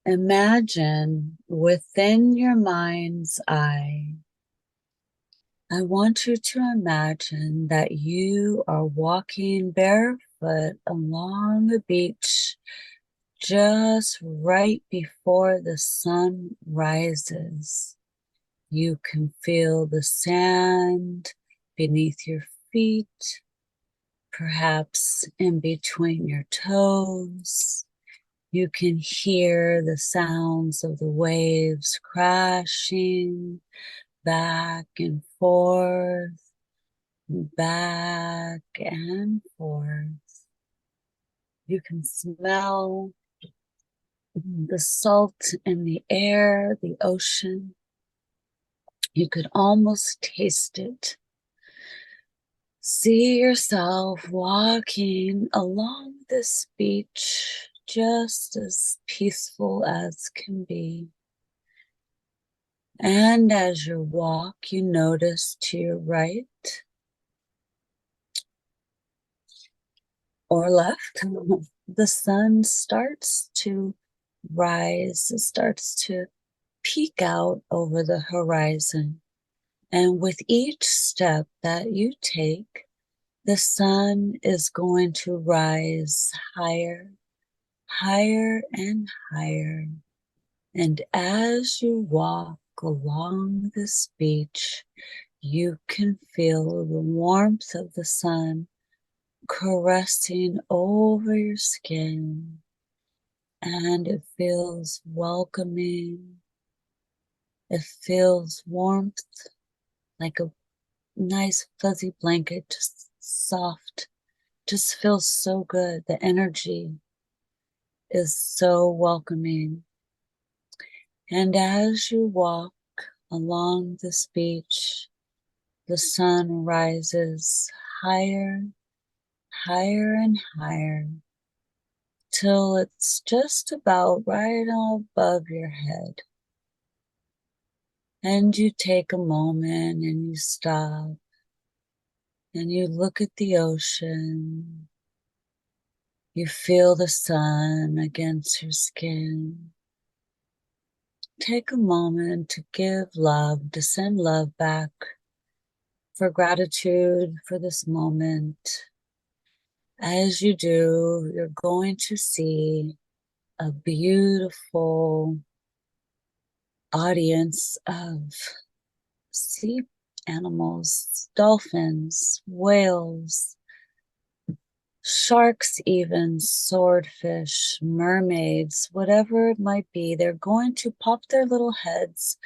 Imagine within your mind's eye, I want you to imagine that you are walking barefoot along the beach just right before the sun rises. You can feel the sand beneath your feet, perhaps in between your toes. You can hear the sounds of the waves crashing back and forth, back and forth. You can smell the salt in the air, the ocean. You could almost taste it. See yourself walking along this beach, just as peaceful as can be. And as you walk, you notice to your right or left, the sun starts to rise, it starts to peek out over the horizon. And with each step that you take, the sun is going to rise higher, higher and higher. And as you walk along this beach, you can feel the warmth of the sun caressing over your skin, and it feels welcoming. It feels warmth, like a nice fuzzy blanket, just soft, just feels so good. The energy is so welcoming. And as you walk along this beach, the sun rises higher, higher and higher, till it's just about right above your head. And you take a moment and you stop and you look at the ocean. You feel the sun against your skin. Take a moment to give love, to send love back, for gratitude for this moment. As you do, you're going to see a beautiful audience of sea animals, dolphins, whales, sharks, even swordfish, mermaids, whatever it might be. They're going to pop their little heads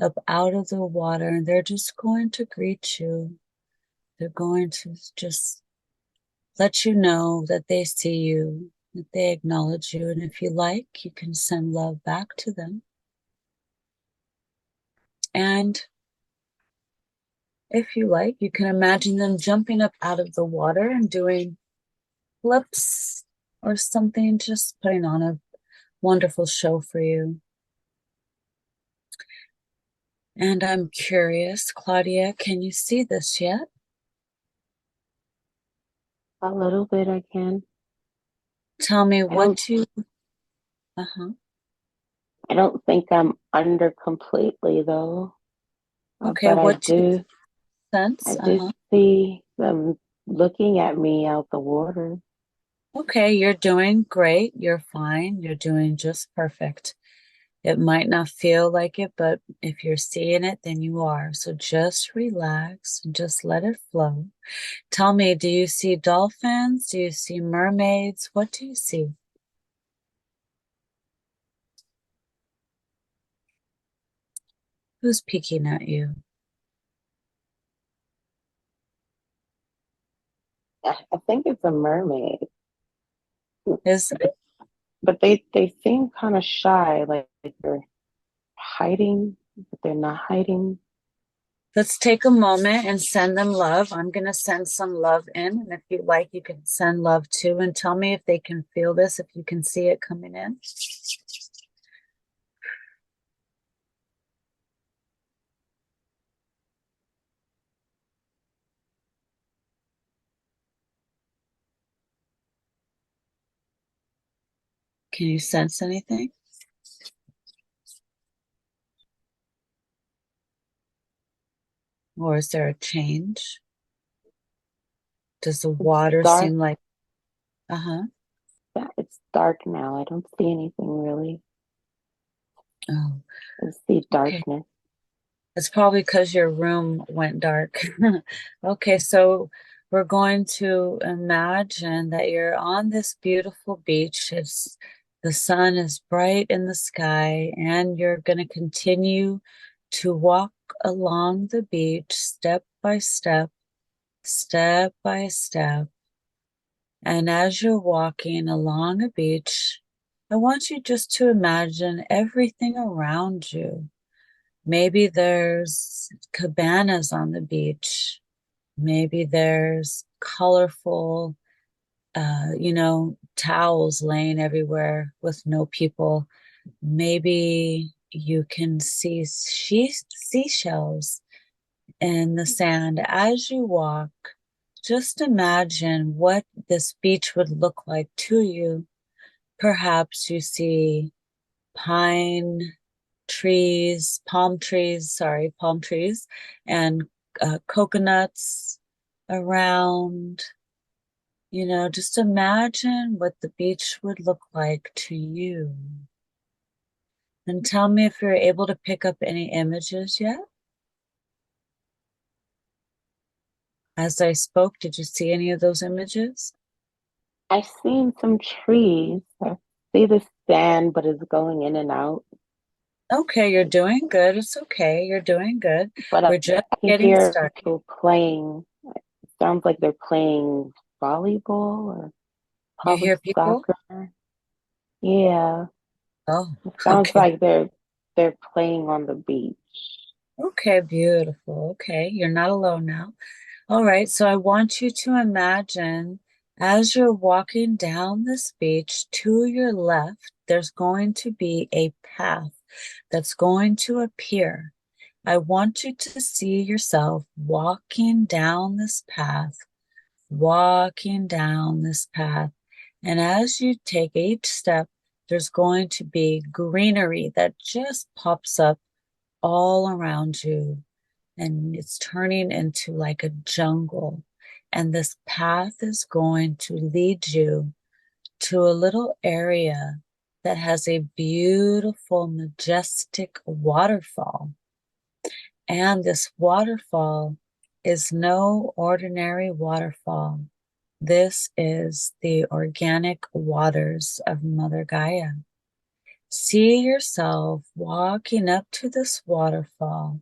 up out of the water and they're just going to greet you. They're going to just let you know that they see you, that they acknowledge you. And if you like, you can send love back to them. And if you like, you can imagine them jumping up out of the water and doing flips or something, just putting on a wonderful show for you. And I'm curious, Claudia, can you see this yet? A little bit I can. Tell me I don't what you, uh-huh. I don't think I'm under completely though. Okay, But what do you I sense? do Uh-huh. see them looking at me out the water. Okay, you're doing great. You're fine. You're doing just perfect. It might not feel like it, but if you're seeing it, then you are. So just relax and just let it flow. Tell me, do you see dolphins? Do you see mermaids? What do you see? Who's peeking at you? I think it's a mermaid. Is But they seem kind of shy, like they're hiding, but they're not hiding. Let's take a moment and send them love. I'm going to send some love in. And if you like, you can send love too. And tell me if they can feel this, if you can see it coming in. Can you sense anything? Or is there a change? Does the It's water dark. seem like, uh-huh. Yeah, it's dark now. I don't see anything really. Oh, I see okay. darkness. It's probably because your room went dark. Okay, so we're going to imagine that you're on this beautiful beach. The sun is bright in the sky, and you're going to continue to walk along the beach step by step, step by step. And as you're walking along a beach, I want you just to imagine everything around you. Maybe there's cabanas on the beach. Maybe there's colorful, towels laying everywhere with no people. Maybe you can see seashells in the sand as you walk. Just imagine what this beach would look like to you. Perhaps you see pine palm trees, and coconuts around. Just imagine what the beach would look like to you. And tell me if you're able to pick up any images yet. As I spoke, did you see any of those images? I've seen some trees. I see the sand, but it's going in and out. Okay, you're doing good. It's okay. You're doing good. But We're just I can getting hear started. people playing. It sounds like they're playing volleyball or You probably hear people? soccer. Yeah, Oh, it sounds okay. like they're playing on the beach. Okay, beautiful. Okay, you're not alone now. All right, so I want you to imagine as you're walking down this beach to your left, there's going to be a path that's going to appear. I want you to see yourself walking down this path, walking down this path. And as you take each step, there's going to be greenery that just pops up all around you, and it's turning into like a jungle. And this path is going to lead you to a little area that has a beautiful, majestic waterfall. And this waterfall is no ordinary waterfall. This is the organic waters of Mother Gaia. See yourself walking up to this waterfall.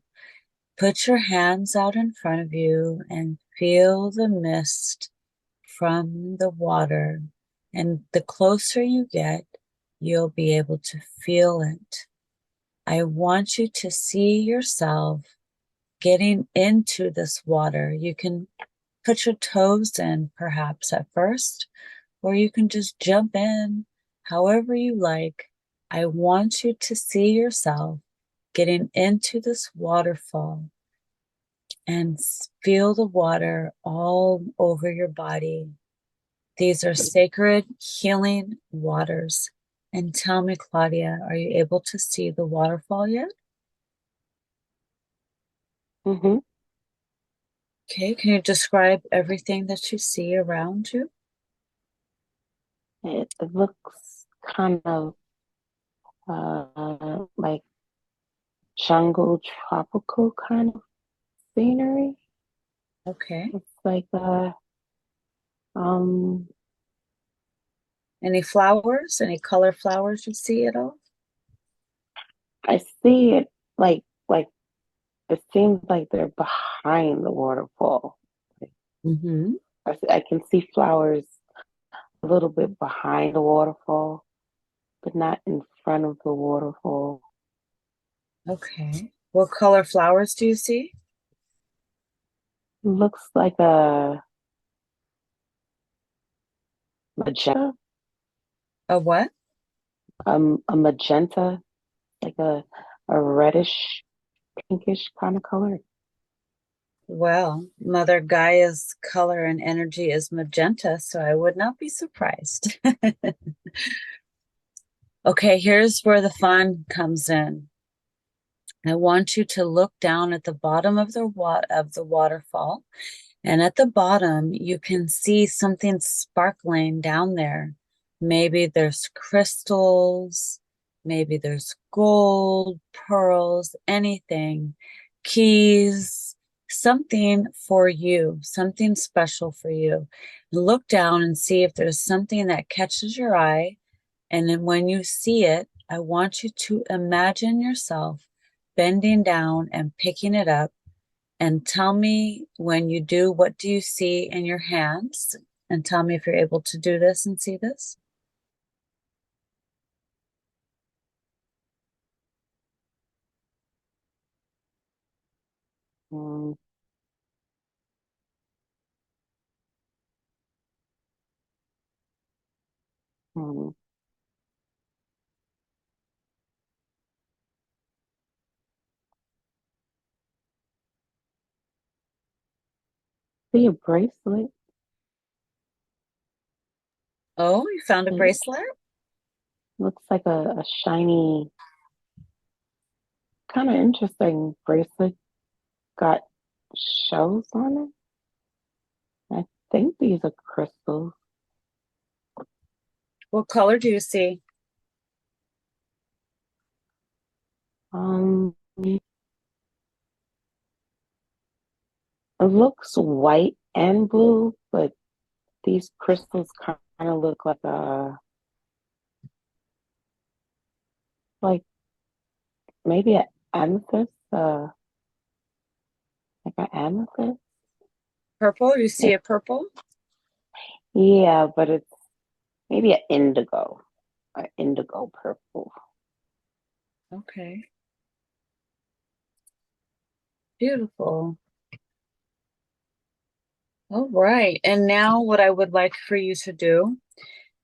Put your hands out in front of you and feel the mist from the water. And the closer you get, you'll be able to feel it. I want you to see yourself getting into this water. You can put your toes in perhaps at first, or you can just jump in however you like. I want you to see yourself getting into this waterfall and feel the water all over your body. These are sacred healing waters. And tell me, Claudia, are you able to see the waterfall yet? Hmm. Okay, can you describe everything that you see around you? It looks kind of like jungle, tropical kind of scenery. Okay. It's like um, Any flowers? Any color flowers you see at all? I see it like it seems like they're behind the waterfall. Mm-hmm. I can see flowers a little bit behind the waterfall, but not in front of the waterfall. Okay. What color flowers do you see? Looks like a magenta, A what? a magenta, like a reddish, pinkish kind of color. Well, Mother Gaia's color and energy is magenta, so I would not be surprised. Okay, here's where the fun comes in. I want you to look down at the bottom of the waterfall, and at the bottom you can see something sparkling down there. Maybe there's crystals, maybe there's gold, pearls, anything, keys, something for you, something special for you. Look down and see if there's something that catches your eye, and then when you see it, I want you to imagine yourself bending down and picking it up, and tell me when you do, what do you see in your hands? And tell me if you're able to do this and see this. Mm, mm. See a bracelet. Oh, you found a It bracelet? looks like a shiny, kind of interesting bracelet. Got shells on it. I think these are crystals. What color do you see? It looks white and blue, but these crystals kind of look like maybe an amethyst, like an amethyst. Purple? You see It, a purple? yeah, but it's maybe an indigo purple. Okay, beautiful. All right. And now what I would like for you to do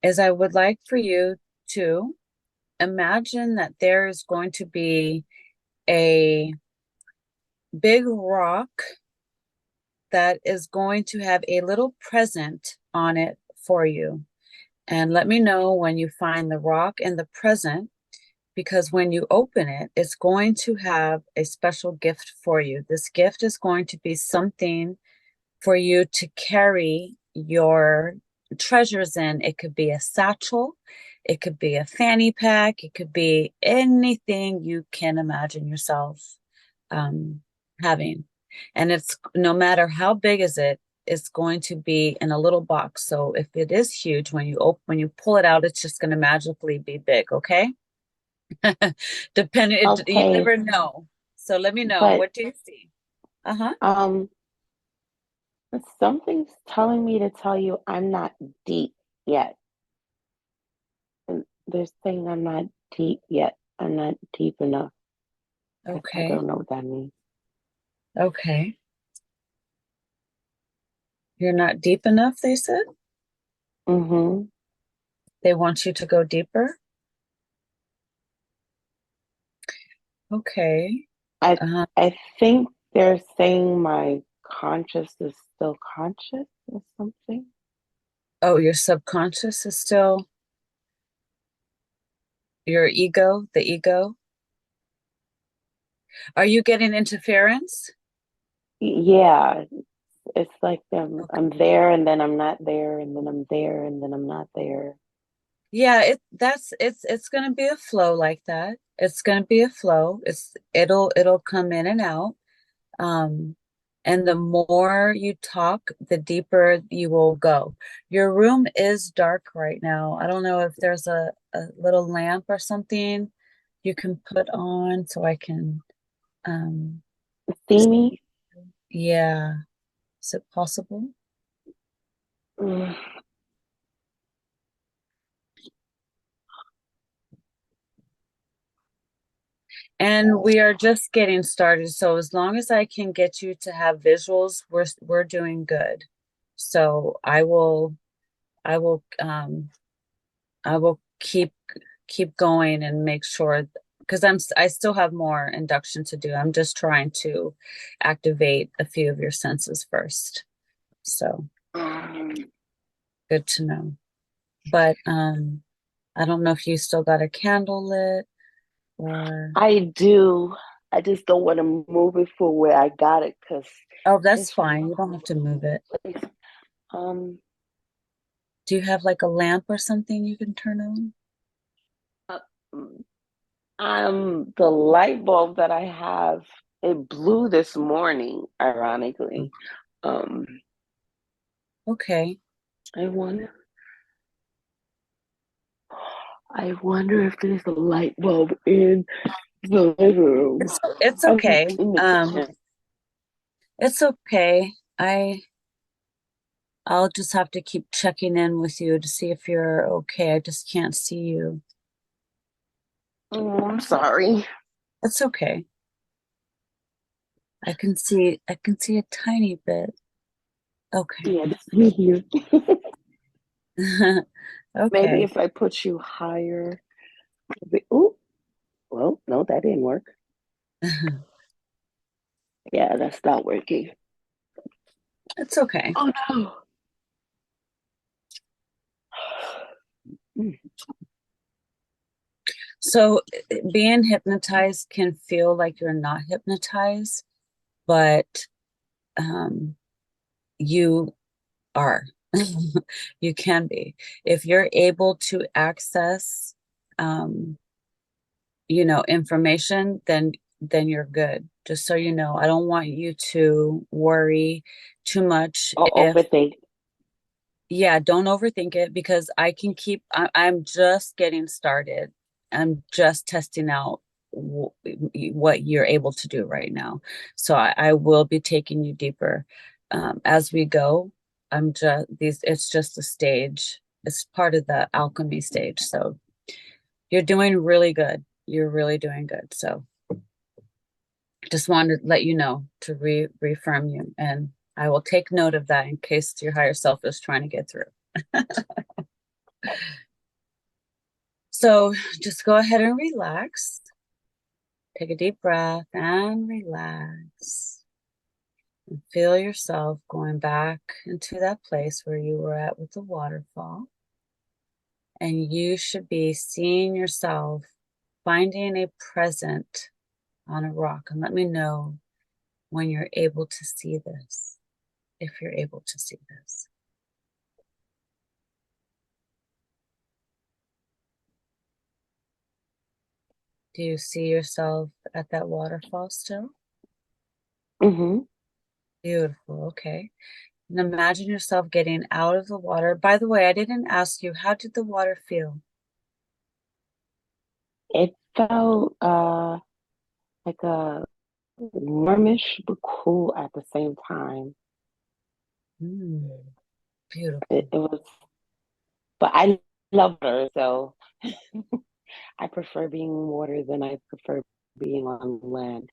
is I would like for you to imagine that there is going to be a big rock that is going to have a little present on it for you. And let me know when you find the rock and the present, because when you open it, it's going to have a special gift for you. This gift is going to be something for you to carry your treasures in. It could be a satchel, it could be a fanny pack, it could be anything you can imagine yourself um, having. And it's no matter how big is it, it's going to be in a little box. So if it is huge, when you pull it out, it's just going to magically be big. Okay. You Okay, never know. So let me know. but What do you see? Uh-huh. um, something's telling me to tell you I'm not deep yet. And they're saying I'm not deep yet. I'm not deep enough. I Okay. don't know what that means. Okay. You're not deep enough, they said. Mm-hmm. They want you to go deeper. Okay. I Uh, I think they're saying my conscious is still conscious or something. oh, your subconscious is still your ego, the ego. Are you getting interference? Yeah, it's like I'm Okay. there and then I'm not there and then I'm there and then I'm not there. Yeah, it's gonna be a flow like that. It's gonna be a flow. It'll come in and out. Um, and the more you talk, the deeper you will go. Your room is dark right now. I don't know if there's a little lamp or something you can put on so I can um See me? see. Yeah, is it possible? Mm. And we are just getting started. So as long as I can get you to have visuals, we're doing good. So I will I will keep going and make sure, because I still have more induction to do. I'm just trying to activate a few of your senses first. So good to know. But I don't know if you still got a candle lit or I do. I just don't want to move it for where I got it because Oh, that's it's really fine. You don't have to move it. place. Um, Do you have like a lamp or something you can turn on? uh, the light bulb that I have, it blew this morning, ironically. Um, Okay. I wonder, I wonder if there's a light bulb in the living room. It's I'm okay. in the kitchen. It's okay. I'll just have to keep checking in with you to see if you're okay. I just can't see you. Oh, I'm sorry. It's okay. I can see a tiny bit. Okay. Yeah, just me here. Maybe Okay. if I put you higher. Oh, well, no, that didn't work. Yeah, that's not working. It's okay. Oh no. Mm. So being hypnotized can feel like you're not hypnotized, but um, you are. You can be. If you're able to access um, information, then you're good. Just so you know, I don't want you to worry too much Oh, if overthink. yeah, don't overthink it because I'm just getting started. I'm just testing out what you're able to do right now. So I will be taking you deeper as we go. It's just a stage. It's part of the alchemy stage. So you're doing really good. You're really doing good. So just wanted to let you know to reaffirm you. And I will take note of that in case your higher self is trying to get through. So just go ahead and relax. Take a deep breath and relax. And feel yourself going back into that place where you were at with the waterfall. And you should be seeing yourself finding a present on a rock. And let me know when you're able to see this, if you're able to see this. Do you see yourself at that waterfall still? Mm-hmm. Beautiful. Okay. And imagine yourself getting out of the water. By the way, I didn't ask you, how did the water feel? It felt like a warmish but cool at the same time. Mm, It, beautiful. it was, but I love water, so I prefer being in water than I prefer being on land.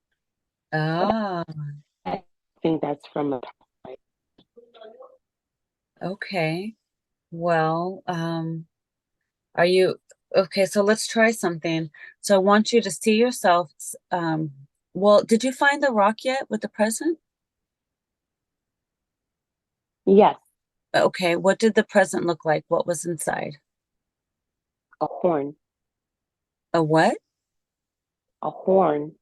But Ah, I think that's from a okay. Well, are you okay? So let's try something. So I want you to see yourself. Well, did you find the rock yet with the present? yes, Okay, what did the present look like? What was inside? a horn, A what? a horn.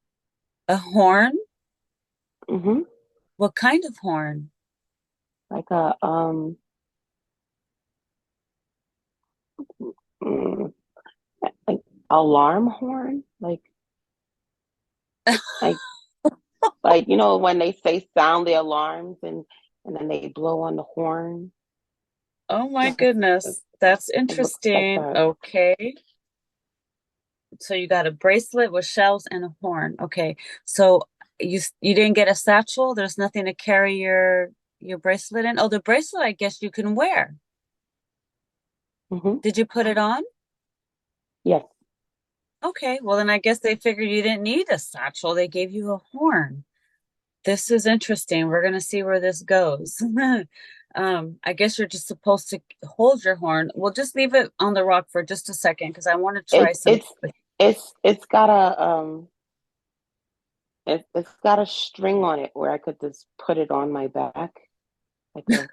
A horn? Mm-hmm. What kind of horn? Like a mm, like alarm horn, like you know when they say sound the alarms and then they blow on the horn. Oh my That's goodness. That's it looks like interesting. that. Okay. So you got a bracelet with shells and a horn. Okay. So you didn't get a satchel? There's nothing to carry your bracelet in? Oh, the bracelet I guess you can wear. Hmm. Did you put it on? Yes. Okay. Well, then I guess they figured you didn't need a satchel. They gave you a horn. This is interesting. We're gonna see where this goes. I guess you're just supposed to hold your horn. We'll just leave it on the rock for just a second because I want to try It something it's with it's got a it's got a string on it where I could just put it on my back. Like a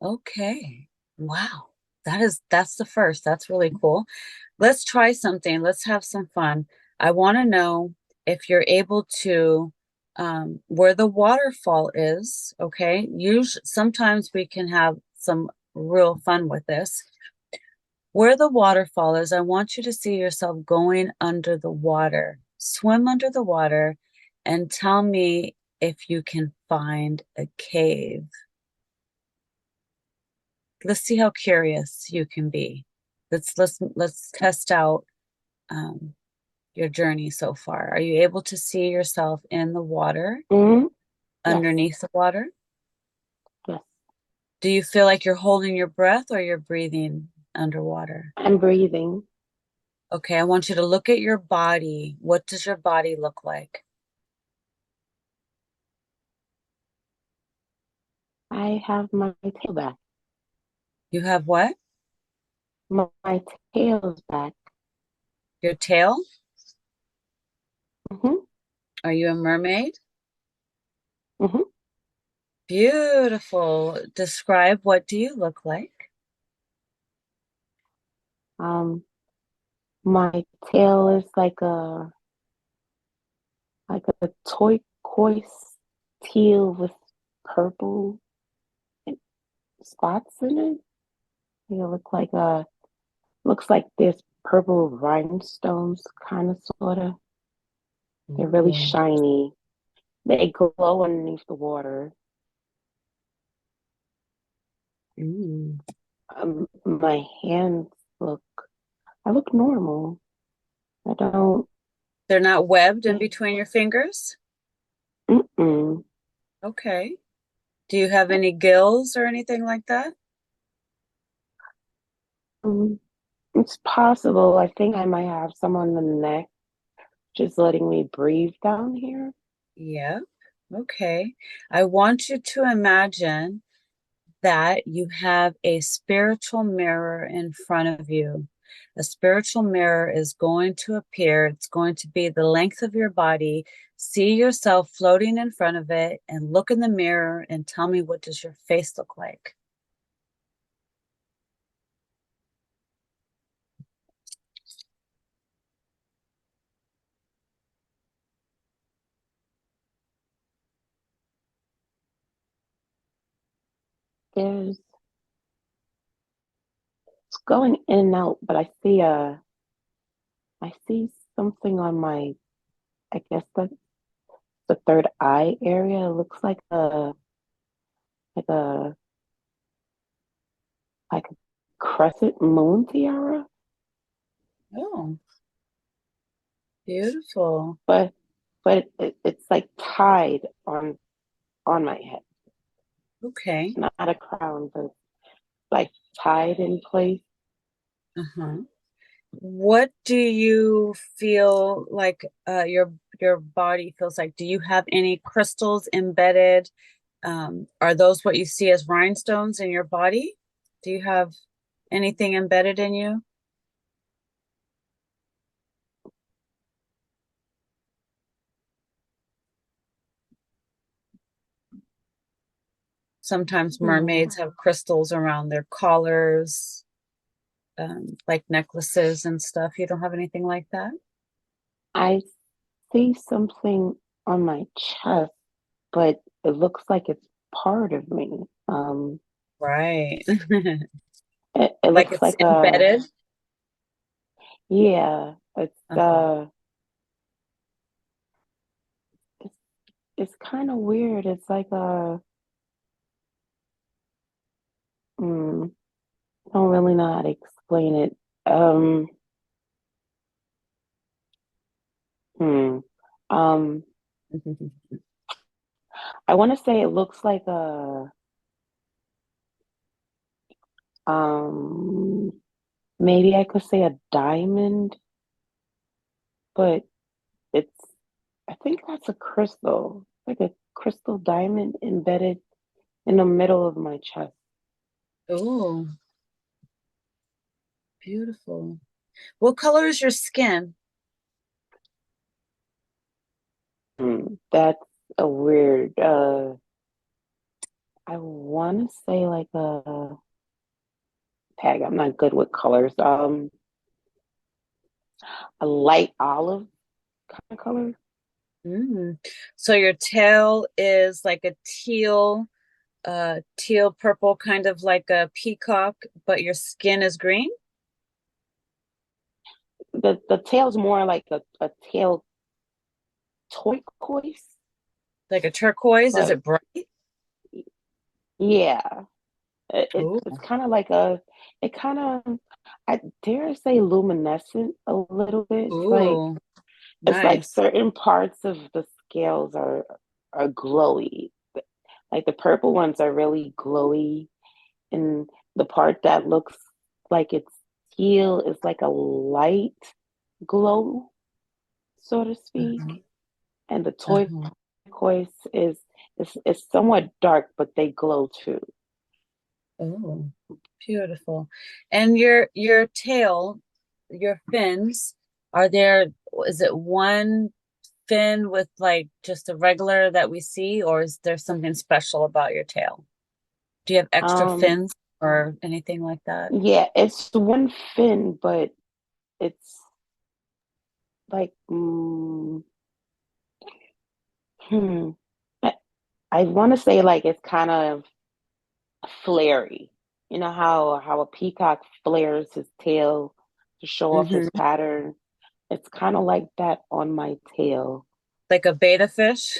Okay. Wow. That's the first. That's really cool. Let's try something. Let's have some fun. I want to know if you're able to, where the waterfall is, okay, usually sometimes we can have some real fun with this. Where the waterfall is, I want you to see yourself going under the water. Swim under the water and tell me if you can find a cave. Let's see how curious you can be. Let's test out um, your journey so far. Are you able to see yourself in the water, Hmm. Yes. underneath the water? Yes. Do you feel like you're holding your breath or you're breathing underwater? I'm breathing. Okay, I want you to look at your body. What does your body look like? I have my tail back. You have what? My tail's back. Your tail? Hmm. Are you a mermaid? Hmm. Beautiful. Describe what do you look like? Um, my tail is like a turquoise teal with purple spots in it. They look like looks like there's purple rhinestones, kind of sort of. They're really Ooh. shiny. They glow underneath the water. Ooh. My hands look, I look normal. I don't They're not webbed in think, between your fingers? mm-mm. Okay. Do you have any gills or anything like that? Um, it's possible. I think I might have some on the neck, just letting me breathe down here. Yeah. Okay. I want you to imagine that you have a spiritual mirror in front of you. A spiritual mirror is going to appear. It's going to be the length of your body. See yourself floating in front of it and look in the mirror and tell me, what does your face look like? There's It's going in and out, but I see something on my, I guess that's the third eye area. It looks like a like a crescent moon tiara, Oh, beautiful. but it's like tied on my head. Okay. It's not a crown, but like tied in place. Uh-huh. What do you feel like your body feels like? Do you have any crystals embedded? Are those what you see as rhinestones in your body? Do you have anything embedded in you? Sometimes Hmm. mermaids have crystals around their collars, like necklaces and stuff. You don't have anything like that? I see something on my chest, but it looks like it's part of me. Right. It Like looks it's like embedded? yeah, Uh-huh. it's, it's kind of weird. It's like mm, I don't really know how to explain it. Um, hmm. Um, I want to say it looks like um, maybe I could say a diamond, but it's, I think that's a crystal, like a crystal diamond embedded in the middle of my chest. Oh, beautiful. What color is your skin? That's a weird, I want to say like a tag. I'm not good with colors. A light olive kind of color. Mm. So your tail is like a teal purple, kind of like a peacock, but your skin is green, The tail's more like a tail turquoise, like a turquoise. Is but it bright? yeah, Ooh, it's kind of like it kind of, I dare say luminescent a little bit. ooh, It's like nice. certain parts of the scales are glowy. Like the purple ones are really glowy, and the part that looks like it's teal is like a light glow, so to speak. Uh-huh, And the uh-huh. turquoise is somewhat dark, but they glow too. Oh, beautiful. And your tail, your fins, are there, is it one fin with like just a regular that we see, or is there something special about your tail? Do you have extra Um, fins or anything like that? yeah, it's one fin, but it's like hmm, I, I want to say like it's kind of flary. You know how a peacock flares his tail to show off his Hmm. pattern. It's kind of like that on my tail. Like a beta fish?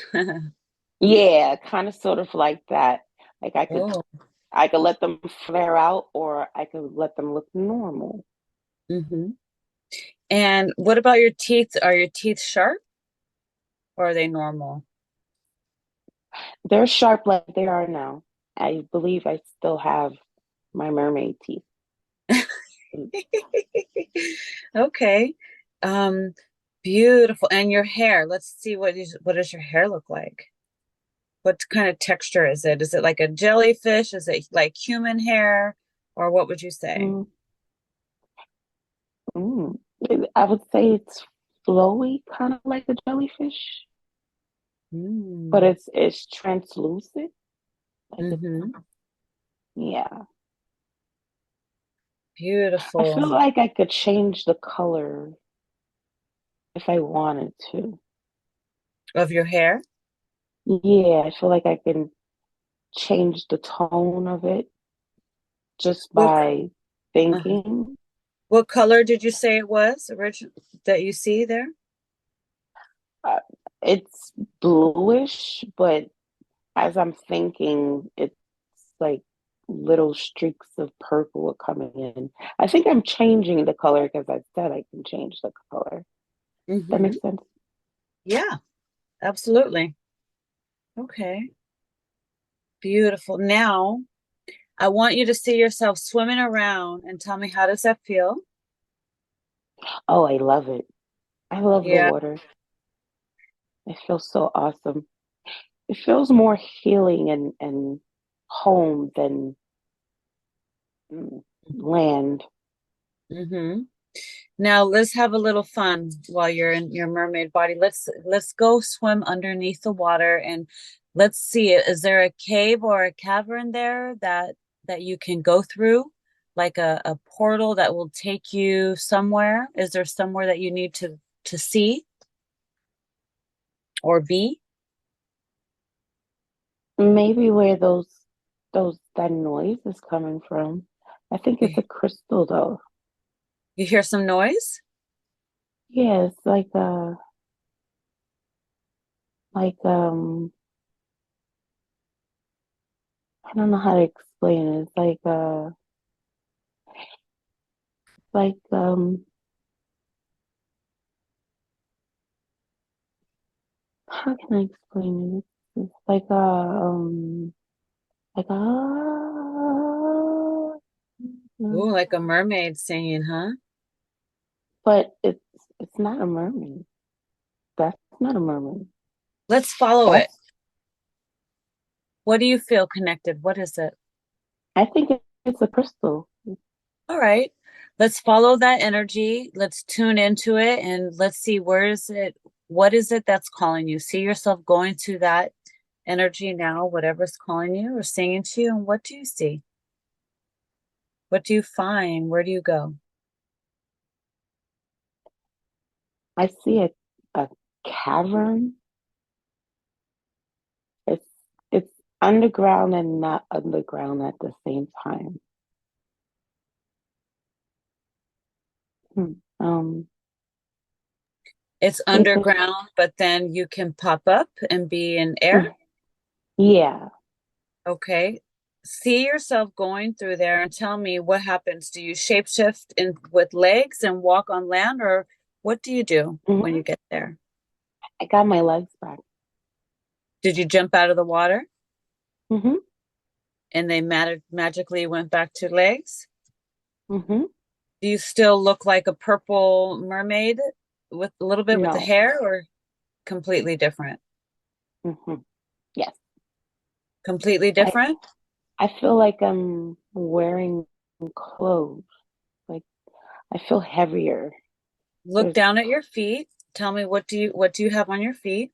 Yeah, kind of sort of like that. Like Oh, I could let them flare out or I could let them look normal. hmm. And what about your teeth? Are your teeth sharp or are they normal? They're sharp like they are now. I believe I still have my mermaid teeth. Okay. Um, Beautiful. And your hair, let's see what does your hair look like? What kind of texture is it? Is it like a jellyfish? Is it like human hair? Or what would you say? Mm, mm. I would say it's flowy, kind of like a jellyfish, but Mm. it's translucent. Like it's Mm-hmm. yeah. I Beautiful. feel like I could change the color if I wanted to. Of your hair? Yeah, I feel like I can change the tone of it just What by uh thinking. what color did you say it was original that you see there? Uh, it's bluish, but as I'm thinking, it's like little streaks of purple are coming in. I think I'm changing the color because I said I can change the color. That Mm-hmm. makes sense. Yeah, absolutely. Okay. Beautiful. Now, I want you to see yourself swimming around and tell me how does that feel? Oh, I love it. I love the Yeah. water. It feels so awesome. It feels more healing and home than land. Mm-hmm. Now let's have a little fun while you're in your mermaid body. Let's go swim underneath the water and let's see, is there a cave or a cavern there that you can go through? Like a portal that will take you somewhere? Is there somewhere that you need to see or be? Maybe where those that noise is coming from. I think it's You a crystal though. you hear some noise? Yeah, it's like I don't know how to explain it. It's like how can I explain it? It's like Ooh, like a mermaid singing, huh? but it's not a mermaid. That's not a mermaid. Let's follow it. That's What do you feel connected? What is it? I think it's a crystal. All right. Let's follow that energy. Let's tune into it and let's see where is it? What is it that's calling you? See yourself going to that energy now, whatever's calling you or singing to you. And what do you see? What do you find? Where do you go? I see a cavern. underground and not underground at the same time. Hmm. It's Because underground, but then you can pop up and be in air. yeah. Okay. See yourself going through there and tell me what happens. Do you shapeshift in with legs and walk on land, or what do you do when Hmm. you get there? I got my legs back. Did you jump out of the water Hmm. and they magically went back to legs? Hmm. Do you still look like a purple mermaid with a little bit with the No. hair, or completely different? Hmm. Yes. Completely I different? I feel like I'm wearing clothes. Like I feel heavier. Look There's down at your feet. Tell me what do you have on your feet?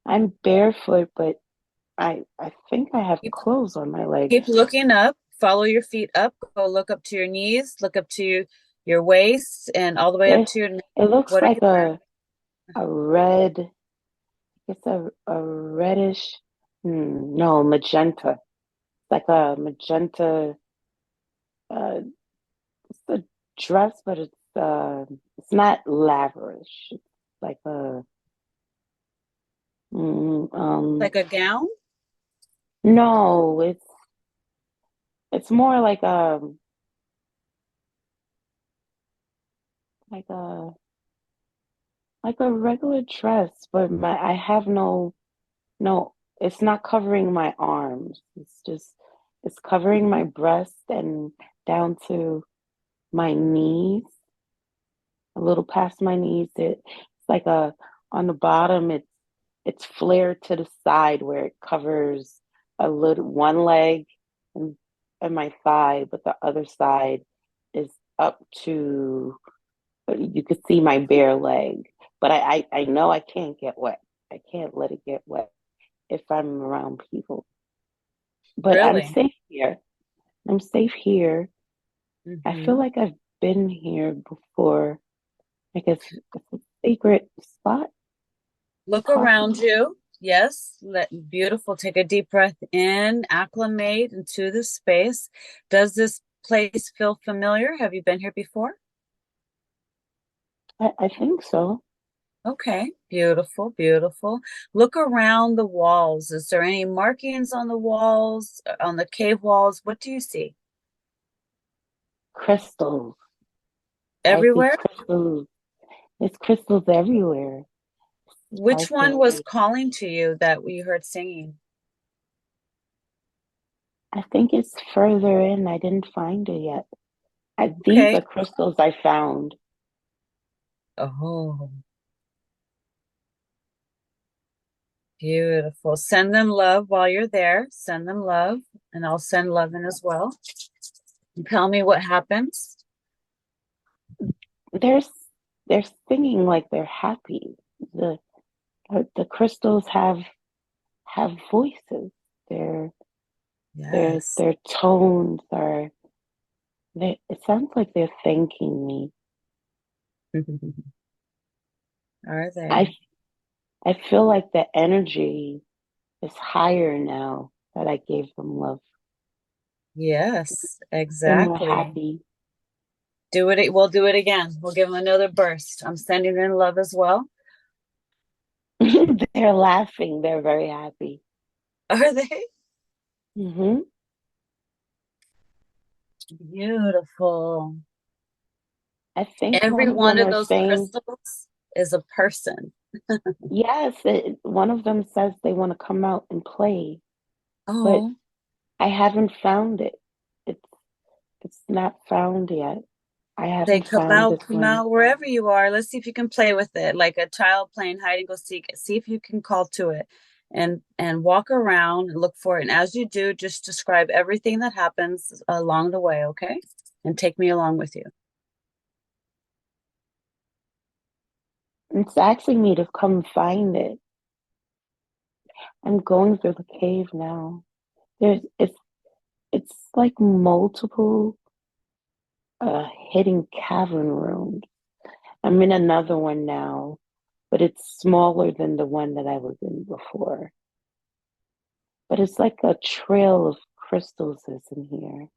I'm barefoot, but I think I have Keep clothes on my legs. keep looking up. Follow your feet up. Go look up to your knees, look up to your waist and all the way up There, to your neck. it looks What are like you wearing? a red. It's a reddish. No, magenta. Like a magenta. It's a dress, but it's not lavish. It's like a mm, Like a gown? no, it's more like a like a regular dress, but my I have no, it's not covering my arms. It's covering my breast and down to my knees, a little past my knees. It's like a on the bottom. It's flared to the side where it covers a little one leg and and my thigh, but the other side is up to you could see my bare leg. But I know I can't get wet. I can't let it get wet if I'm around people. But I'm Really? safe here. I'm safe here. I feel Hmm. like I've been here before. Like it's a secret spot, Look around possibly. you. Yes, beautiful. Take a deep breath in, acclimate into the space. Does this place feel familiar? Have you been here before? I think so. Okay, beautiful, beautiful. Look around the walls. Is there any markings on the walls, on the cave walls? What do you see? Crystals. I see Everywhere? crystals. There's crystals everywhere. Which one was Sparkling. calling to you that we heard singing? I think it's further in. I didn't find it yet. These Okay. are crystals I found. Oh, beautiful. Send them love while you're there. Send them love, and I'll send love in as well. Tell me what happens. They're they're singing like they're happy. The the crystals have voices. Their Yes. their tones are it sounds like they're thanking me. Are I they? I feel like the energy is higher now that I gave them love. Yes, They're more exactly. happy. Do it. We'll do it again. We'll give them another burst. I'm sending in love as well. They're laughing. They're very happy. Are they? Hmm. Beautiful. I think Every one of one them of are those saying, crystals is a person. yes, one of them says they want to come out and play, but Oh, I haven't found it. It's it's not found yet. I they haven't come found out, this come one. out wherever you are. Let's see if you can play with it, like a child playing hide and go seek. See if you can call to it, and walk around and look for it. And as you do, just describe everything that happens along the way, okay? And take me along with you. It's asking me to come find it. I'm going through the cave now. There's it's like multiple hidden cavern rooms. I'm in another one now, but it's smaller than the one that I was in before. but it's like a trail of crystals is in here.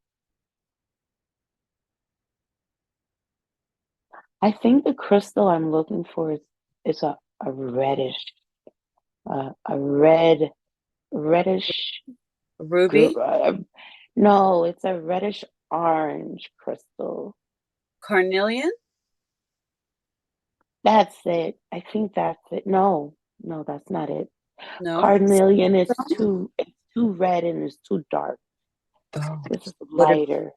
I think the crystal I'm looking for is a reddish, a reddish, Ruby, no, it's a reddish orange crystal. carnelian? That's it. I think that's it. No, no, that's not it. No. Carnelian is it's too red and it's too dark. Oh, This is would it lighter.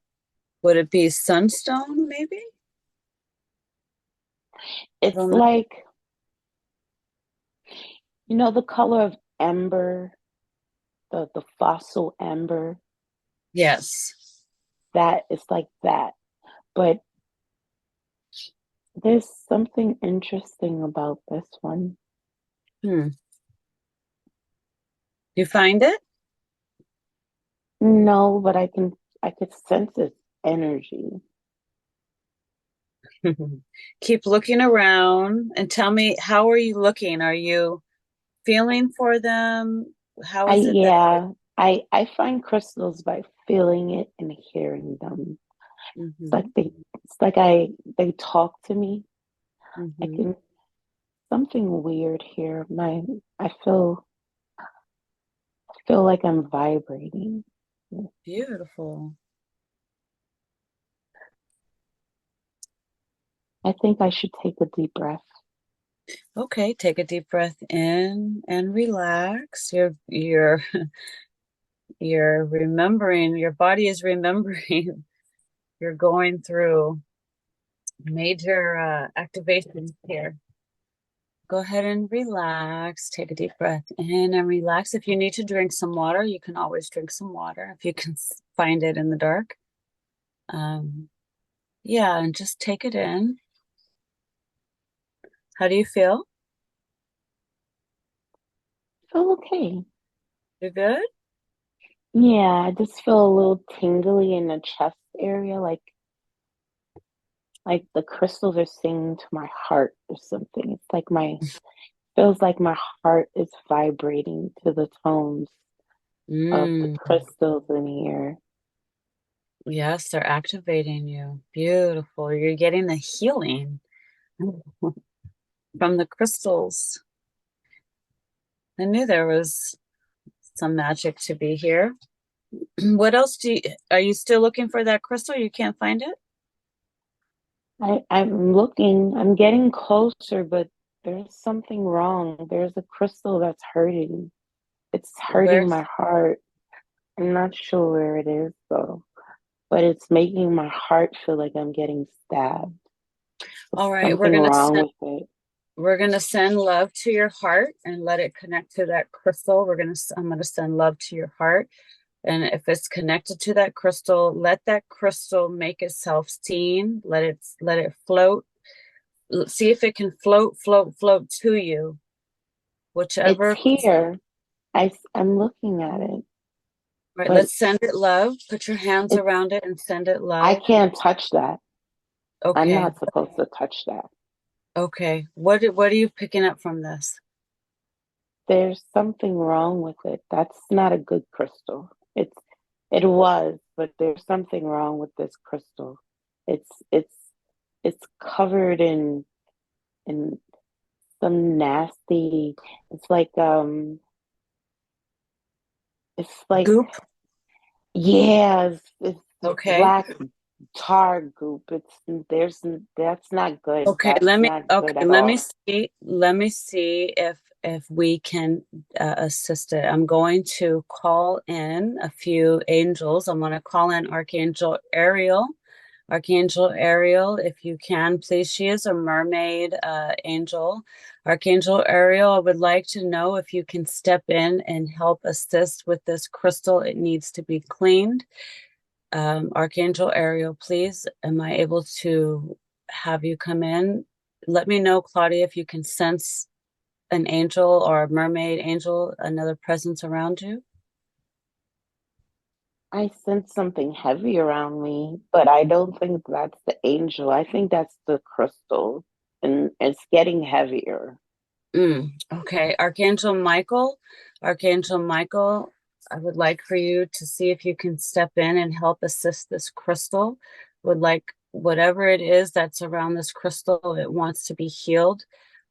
would it be sunstone, maybe? I It's don't know. like, the color of ember, the fossil ember, Yes. that is like that. But there's something interesting about this one. Hmm. You find it? No, but I could sense its energy. Keep looking around and tell me, how are you looking? Are you feeling for them? How I is it that yeah, I find crystals by feeling it and hearing them. It's like hmm they talk to me. I hmm can something weird here. I feel like I'm vibrating. beautiful. I think I should take a deep breath. Okay, take a deep breath in and relax. You're remembering, your body is remembering you're going through major activations here. Go ahead and relax. Take a deep breath in and relax. If you need to drink some water, you can always drink some water if you can find it in the dark. Um, yeah, and just take it in. How do you feel? Feel okay. You're good? Yeah, I just feel a little tingly in the chest area, like the crystals are singing to my heart or something. It's like my feels like my heart is vibrating to the tones of the Mm, crystals in here. yes, they're activating you. Beautiful. You're getting the healing from the crystals. I knew there was some magic to be here. What else are you still looking for that crystal? You can't find it? I'm looking, I'm getting closer, but there's something wrong. There's a crystal that's hurting. It's hurting Where's my heart. I'm not sure where it is though, but it's making my heart feel like I'm getting stabbed. all There's right, something wrong with it. we're gonna send love to your heart and let it connect to that crystal. I'm gonna send love to your heart. And if it's connected to that crystal, let that crystal make itself seen. Let it float. See if it can float to you. It's Whichever. here. I'm looking at it, Right, but let's send it love. Put your hands it's around it and send it I love. can't touch that. I'm Okay. not supposed to touch that. Okay. What are you picking up from this? There's something wrong with it. That's not a good crystal. It was, but there's something wrong with this crystal. It's it's it's covered in some nasty. It's like Goop. yeah, it's Okay. black tar goop. There's that's not good. Okay, That's not good at let me all. see. Let me see if we can assist it. I'm going to call in a few angels. I'm going to call in Archangel Ariel. Archangel Ariel, if you can, please. She is a mermaid angel. Archangel Ariel, I would like to know if you can step in and help assist with this crystal. It needs to be cleaned. Archangel Ariel, please, am I able to have you come in? Let me know, Claudia, if you can sense an angel or a mermaid angel, another presence around you. I sense something heavy around me, but I don't think that's the angel. I think that's the crystal, and it's getting heavier. Okay, Archangel Michael, I would like for you to see if you can step in and help assist this crystal. Would like whatever it is that's around this crystal, it wants to be healed.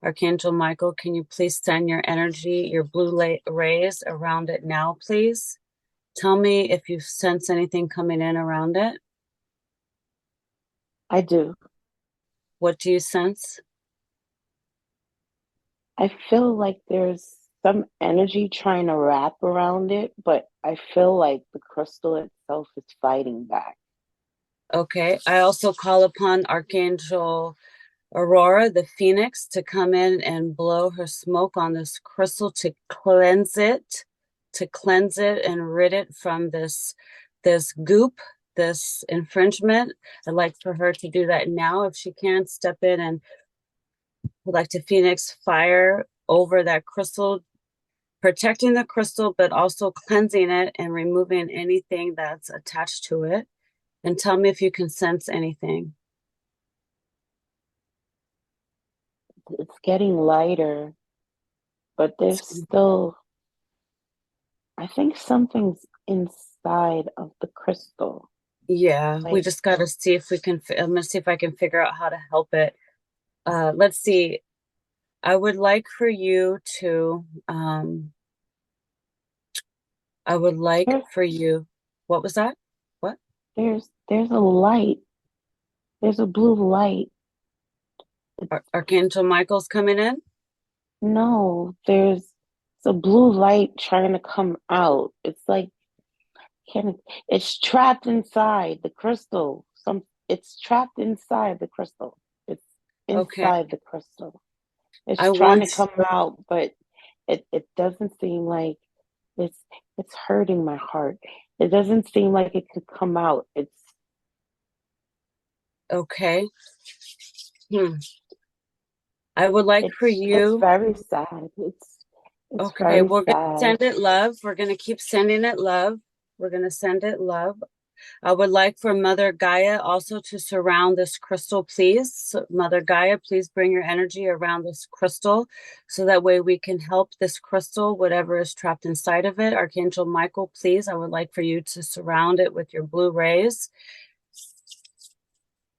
Archangel Michael, can you please send your energy, your blue rays around it now, please? Tell me if you sense anything coming in around it. I do. What do you sense? I feel like there's some energy trying to wrap around it, but I feel like the crystal itself is fighting back. Okay. I also call upon Archangel Aurora, the Phoenix, to come in and blow her smoke on this crystal to cleanse it and rid it from this goop, this infringement. I'd like for her to do that now if she can step in and would like to Phoenix fire over that crystal, protecting the crystal, but also cleansing it and removing anything that's attached to it. And tell me if you can sense anything. It's getting lighter, but there's still, I think something's inside of the crystal. Yeah, we Like, just got to see if we can. I'm gonna see if I can figure out how to help it. Let's see. I would like for you to. I would like there, for you. What was that? What? there's a light. There's a blue light. Archangel Michael's coming in. No, there's a blue light trying to come out. It's like can it, it's trapped inside the crystal. It's trapped inside the crystal. It's Okay. inside the crystal. It's I trying to want. come out, but it doesn't seem like it's it's hurting my heart. It doesn't seem like it could come out. Okay. Hmm. I would like for It's you. very sad. It's Okay, very we're gonna sad. send it love. We're gonna keep sending it love. We're gonna send it love. I would like for Mother Gaia also to surround this crystal, please. So Mother Gaia, please bring your energy around this crystal so that way we can help this crystal, whatever is trapped inside of it. Archangel Michael, please, I would like for you to surround it with your blue rays.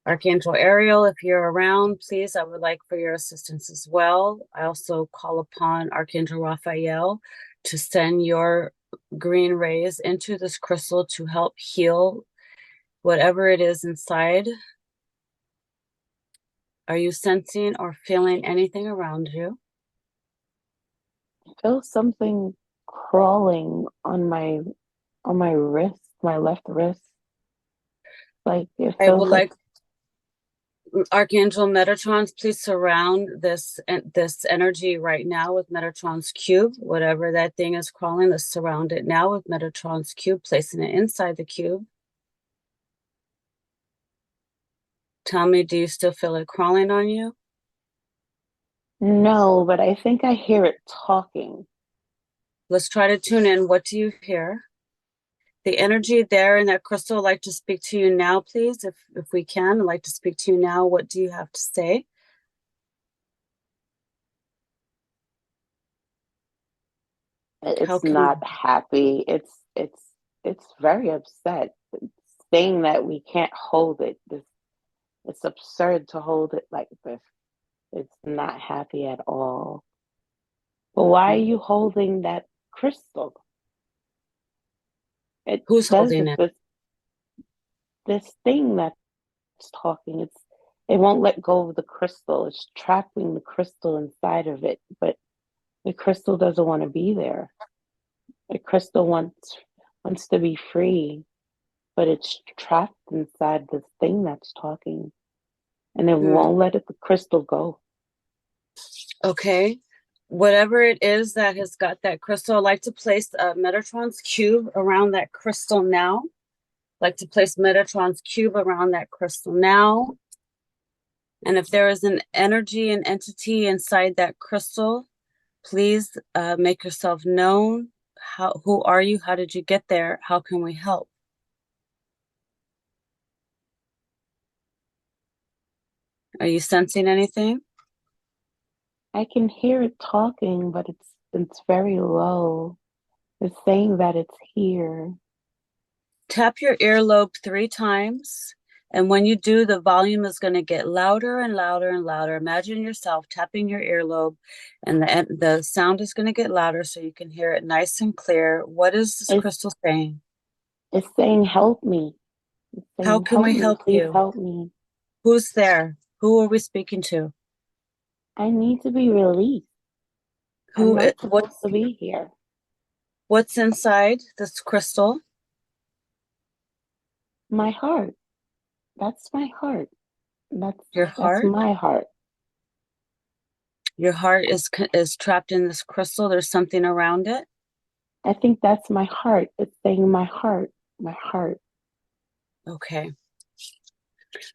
Archangel Ariel, if you're around, please, I would like for your assistance as well. I also call upon Archangel Raphael to send your green rays into this crystal to help heal whatever it is inside. Are you sensing or feeling anything around you? I feel something crawling on my wrist, my left wrist. Like it I would feels like like Archangel Metatron's please surround this energy right now with Metatron's cube. Whatever that thing is crawling, let's surround it now with Metatron's cube, placing it inside the cube. Tell me, do you still feel it crawling on you? no, but I think I hear it talking. Let's try to tune in. What do you hear? The energy there in that crystal, I'd like to speak to you now, please, if we can. I'd like to speak to you now. What do you have to say? How It's can not happy. It's very upset. It's saying that we can't hold it. It's absurd to hold it like this. It's not happy at all. But why are you holding that crystal? It who's says holding that it? this thing that's talking, it won't let go of the crystal. It's trapping the crystal inside of it, but the crystal doesn't want to be there. The crystal wants to be free, but it's trapped inside this thing that's talking, and it Hmm. won't let the crystal go. Okay. Whatever it is that has got that crystal, I'd like to place Metatron's cube around that crystal now. I'd like to place Metatron's cube around that crystal now. And if there is an energy and entity inside that crystal, please make yourself known. Who are you? How did you get there? How can we help? Are you sensing anything? I can hear it talking, but it's very low. It's saying that it's here. Tap your earlobe 3 times. And when you do, the volume is going to get louder and louder and louder. Imagine yourself tapping your earlobe, and the sound is going to get louder so you can hear it nice and clear. What is this It's crystal saying? it's saying help me. It's How saying can help we me. help Please you? help me. Who's there? Who are we speaking to? I need to be released. I'm Who? not supposed to be here. What's inside this crystal? My heart. That's my heart. That's Your that's heart. my heart. Your heart is trapped in this crystal. There's something around it. I think that's my heart. It's saying my heart. My heart. Okay.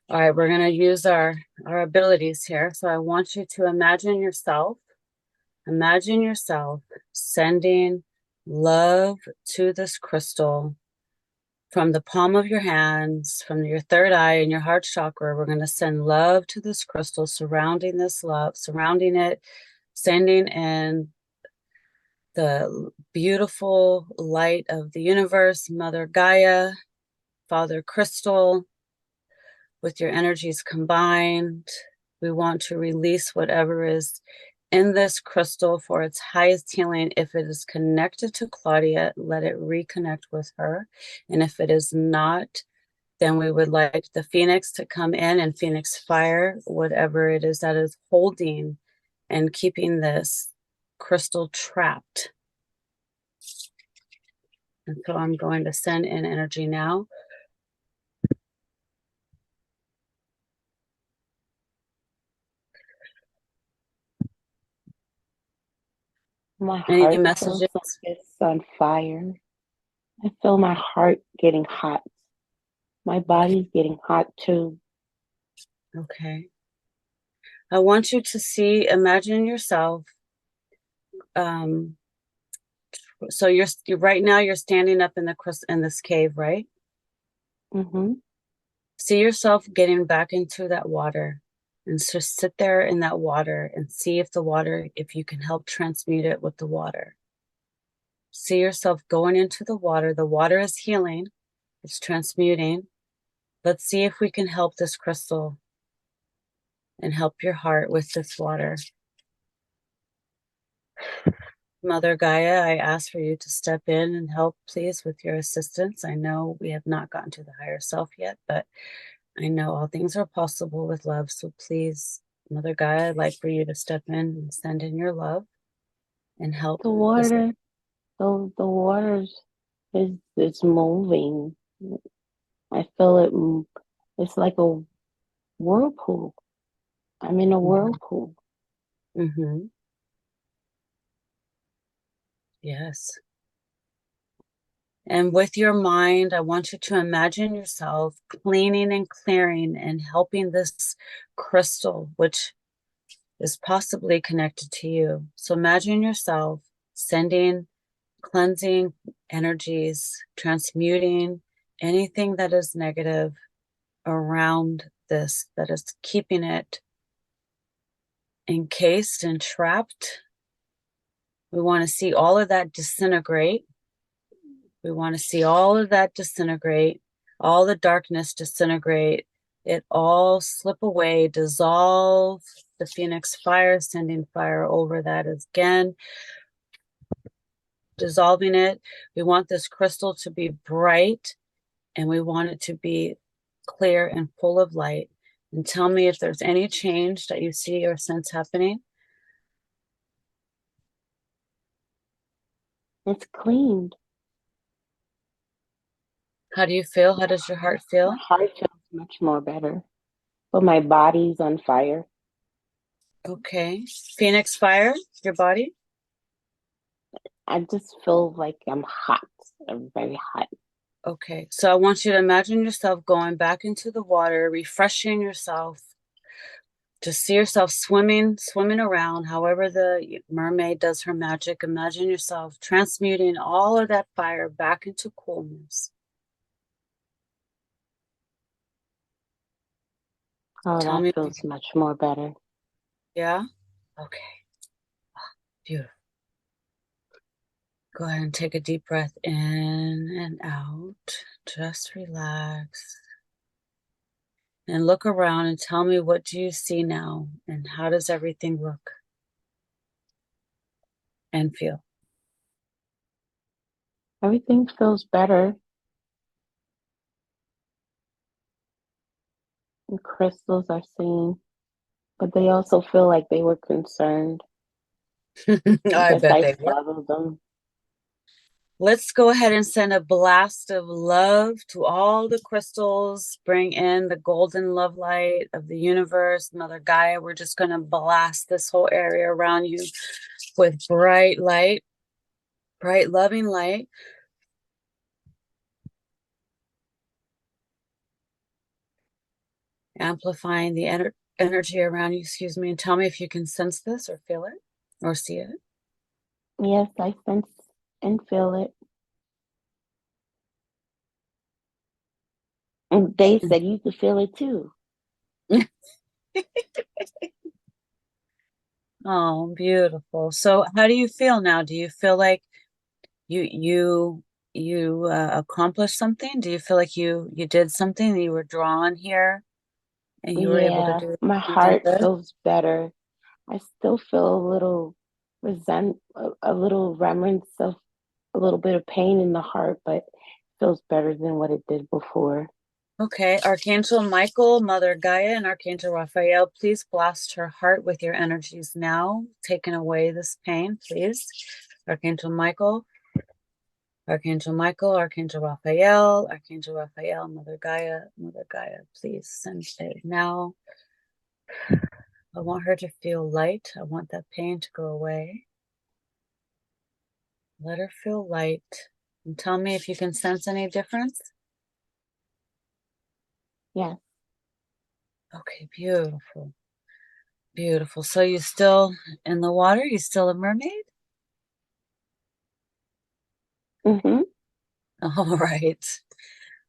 All right, we're going to use our abilities here. So I want you to imagine yourself sending love to this crystal from the palm of your hands, from your third eye and your heart chakra. We're going to send love to this crystal, surrounding this love, surrounding it, sending in the beautiful light of the universe, Mother Gaia, Father Crystal. With your energies combined, we want to release whatever is in this crystal for its highest healing. If it is connected to Claudia, let it reconnect with her. And if it is not, then we would like the Phoenix to come in and Phoenix fire whatever it is that is holding and keeping this crystal trapped. And so I'm going to send in energy now. My Any heart feels messages? like it's on fire. I feel my heart getting hot. My Okay. body's getting hot too. Okay. I want you to imagine yourself. Um, so you're right now you're standing up in this cave, right? Mm-hmm. See yourself getting back into that water, and so sit there in that water and see if you can help transmute it with the water. See yourself going into the water. The water is healing, it's transmuting. Let's see if we can help this crystal and help your heart with this water. Mother Gaia, I ask for you to step in and help, please, with your assistance. I know we have not gotten to the higher self yet, but I know all things are possible with love. So please, Mother Gaia, I'd like for you to step in and send in your love and help The this. water, the water's is moving. I feel it. It's like a whirlpool. I'm in a whirlpool. Mm-hmm. Yes. And with your mind, I want you to imagine yourself cleaning and clearing and helping this crystal, which is possibly connected to you. So imagine yourself sending cleansing energies, transmuting anything that is negative around this, that is keeping it encased and trapped. We want to see all of that disintegrate. We want to see all of that disintegrate, all the darkness disintegrate, it all slip away, dissolve. The Phoenix fire, sending fire over that again, dissolving it. We want this crystal to be bright and we want it to be clear and full of light. And tell me if there's any change that you see or sense happening. It's cleaned. How do you feel? How does your heart My feel? heart feels much more better, but my body's on fire. Okay. Phoenix fire, your body? I just feel like I'm hot. I'm very hot. Okay. So I want you to imagine yourself going back into the water, refreshing yourself. Just see yourself swimming around, however the mermaid does her magic. Imagine yourself transmuting all of that fire back into coolness. Oh, Tell that me, feels much more better. yeah? Okay. Beautiful. Go ahead and take a deep breath in and out. Just relax. And look around and tell me, what do you see now? And how does everything look and feel? Everything feels better. And crystals are seen, but they also feel like they were concerned. I I guess bet I they were. followed them. Let's go ahead and send a blast of love to all the crystals. Bring in the golden love light of the universe, Mother Gaia. We're just going to blast this whole area around you with bright light, bright, loving light. Amplifying the energy around you, excuse me, and tell me if you can sense this or feel it or see it. Yes, I sense and feel it. And they said you could feel it too. Oh, beautiful. So how do you feel now? Do you feel like you accomplished something? Do you feel like you did something, that you were drawn here and you were able to Yeah, do my something heart good? feels better. I still feel a little a little remnants of a little bit of pain in the heart, but it feels better than what it did before. Okay, Archangel Michael, Mother Gaia, and Archangel Raphael, please blast her heart with your energies now, taking away this pain, please. Archangel Michael, Archangel Michael, Archangel Raphael, Mother Gaia, please send it now. I want her to feel light. I want that pain to go away. Let her feel light. And tell me if you can sense any difference. Yes. Okay, beautiful. Beautiful. So you still in the water? You still a mermaid? Mm-hmm. All right.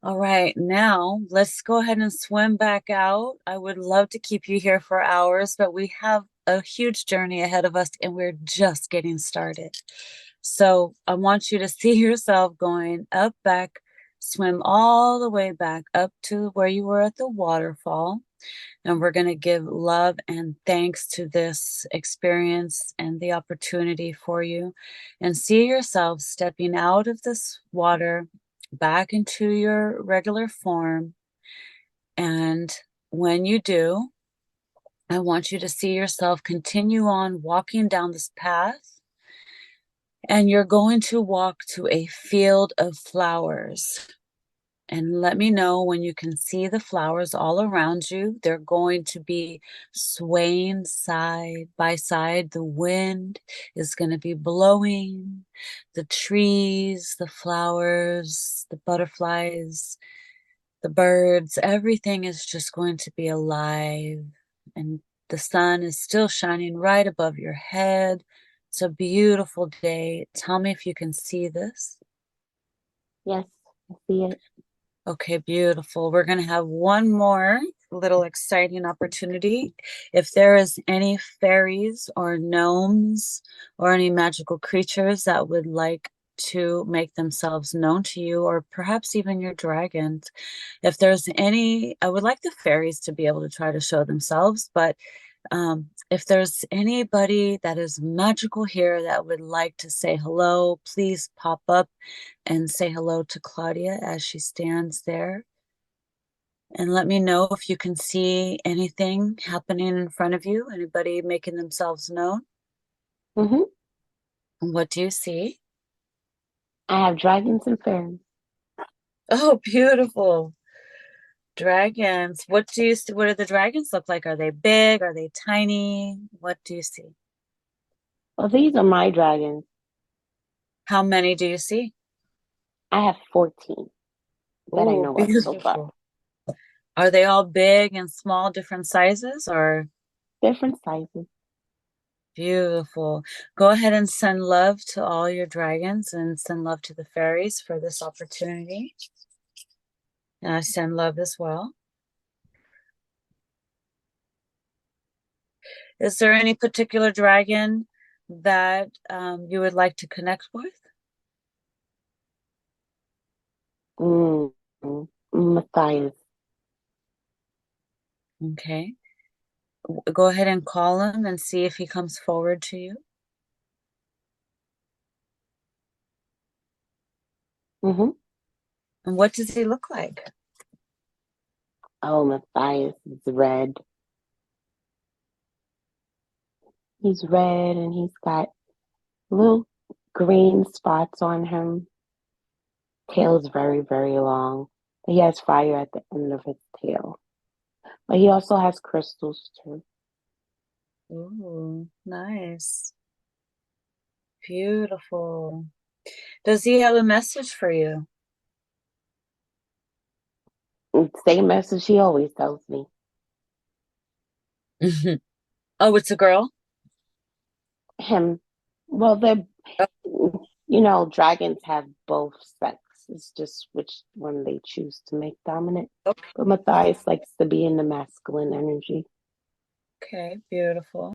All right, now let's go ahead and swim back out. I would love to keep you here for hours, but we have a huge journey ahead of us and we're just getting started. So I want you to see yourself going up, back, swim all the way back up to where you were at the waterfall. And we're going to give love and thanks to this experience and the opportunity for you. And see yourself stepping out of this water back into your regular form. And when you do, I want you to see yourself continue on walking down this path. And you're going to walk to a field of flowers. And let me know when you can see the flowers all around you. They're going to be swaying side by side. The wind is going to be blowing. The trees, the flowers, the butterflies, the birds, everything is just going to be alive. And the sun is still shining right above your head. It's a beautiful day. Tell me if you can see this. Yes, I see it. Okay, beautiful. We're going to have one more little exciting opportunity. If there is any fairies or gnomes or any magical creatures that would like to make themselves known to you, or perhaps even your dragons, if there's any, I would like the fairies to be able to try to show themselves, but if there's anybody that is magical here that would like to say hello, please pop up and say hello to Claudia as she stands there. And let me know if you can see anything happening in front of you, anybody making themselves known. Mm-hmm. What do you see? I have dragons and fairies. Oh, beautiful. Dragons. What do you see? What do the dragons look like? Are they big? Are they tiny? What do you see? Well, these are my dragons. How many do you see? I have 14 that I Oh, know of so far. beautiful. Are they all big and small, different sizes, or Different sizes. beautiful? Go ahead and send love to all your dragons and send love to the fairies for this opportunity. And I send love as well. Is there any particular dragon that you would like to connect with? Mm, Matthias. Okay. Go ahead and call him and see if he comes forward to you. Mm-hmm. And what does he look like? Oh, Matthias is red. He's red and he's got little green spots on him. Tail is very, very long. He has fire at the end of his tail. But he also has crystals too. Ooh, nice. Beautiful. Does he have a message for you? Same message he always tells me. Oh, it's a girl? Him. Well, dragons have both sex. It's just which one they choose to make dominant. Oh, But Matthias likes to be in the masculine energy. okay, beautiful.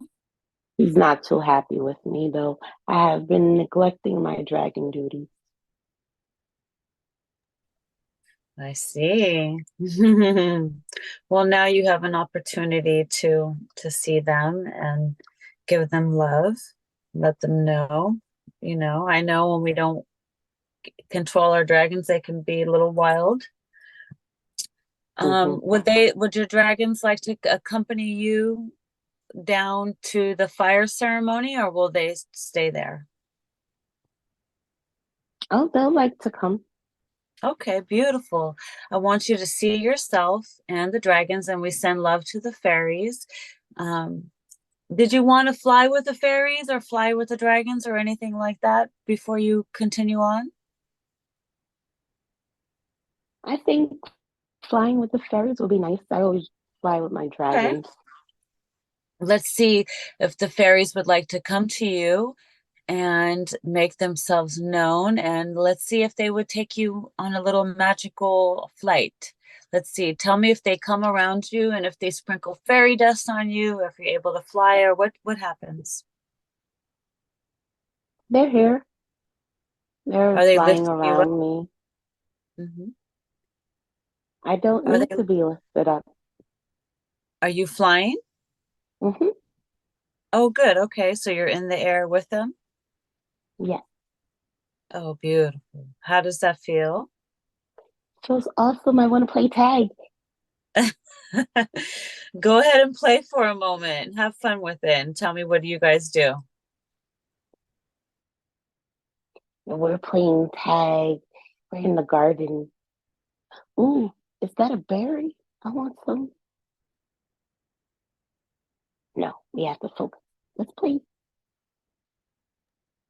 He's not too happy with me, though. I have been neglecting my dragon duties. I see. Well, now you have an opportunity to see them and give them love, let them know. I know when we don't control our dragons, they can be a little wild. Hmm. Would your dragons like to accompany you down to the fire ceremony, or will they stay there? Oh, they'll like to come. Okay, beautiful. I want you to see yourself and the dragons, and we send love to the fairies. Um, did you want to fly with the fairies or fly with the dragons or anything like that before you continue on? I think flying with the fairies will be nice. I always fly with my Okay. dragons. Let's see if the fairies would like to come to you and make themselves known. And let's see if they would take you on a little magical flight. Let's see. Tell me if they come around you and if they sprinkle fairy dust on you, if you're able to fly, or what happens. They're here. They're Are they flying lifting you up? around me. Hmm. I don't Are need they? to be lifted up. Are you flying? Hmm. Oh, good. Okay, so you're in the air with them. Yes. Oh, beautiful. How does that feel? Feels awesome. I want to play tag. Go ahead and play for a moment and have fun with it. And tell me, what do you guys do? We're playing tag. We're in the garden. Ooh, is that a berry? I want some. No, we have to focus. Let's play.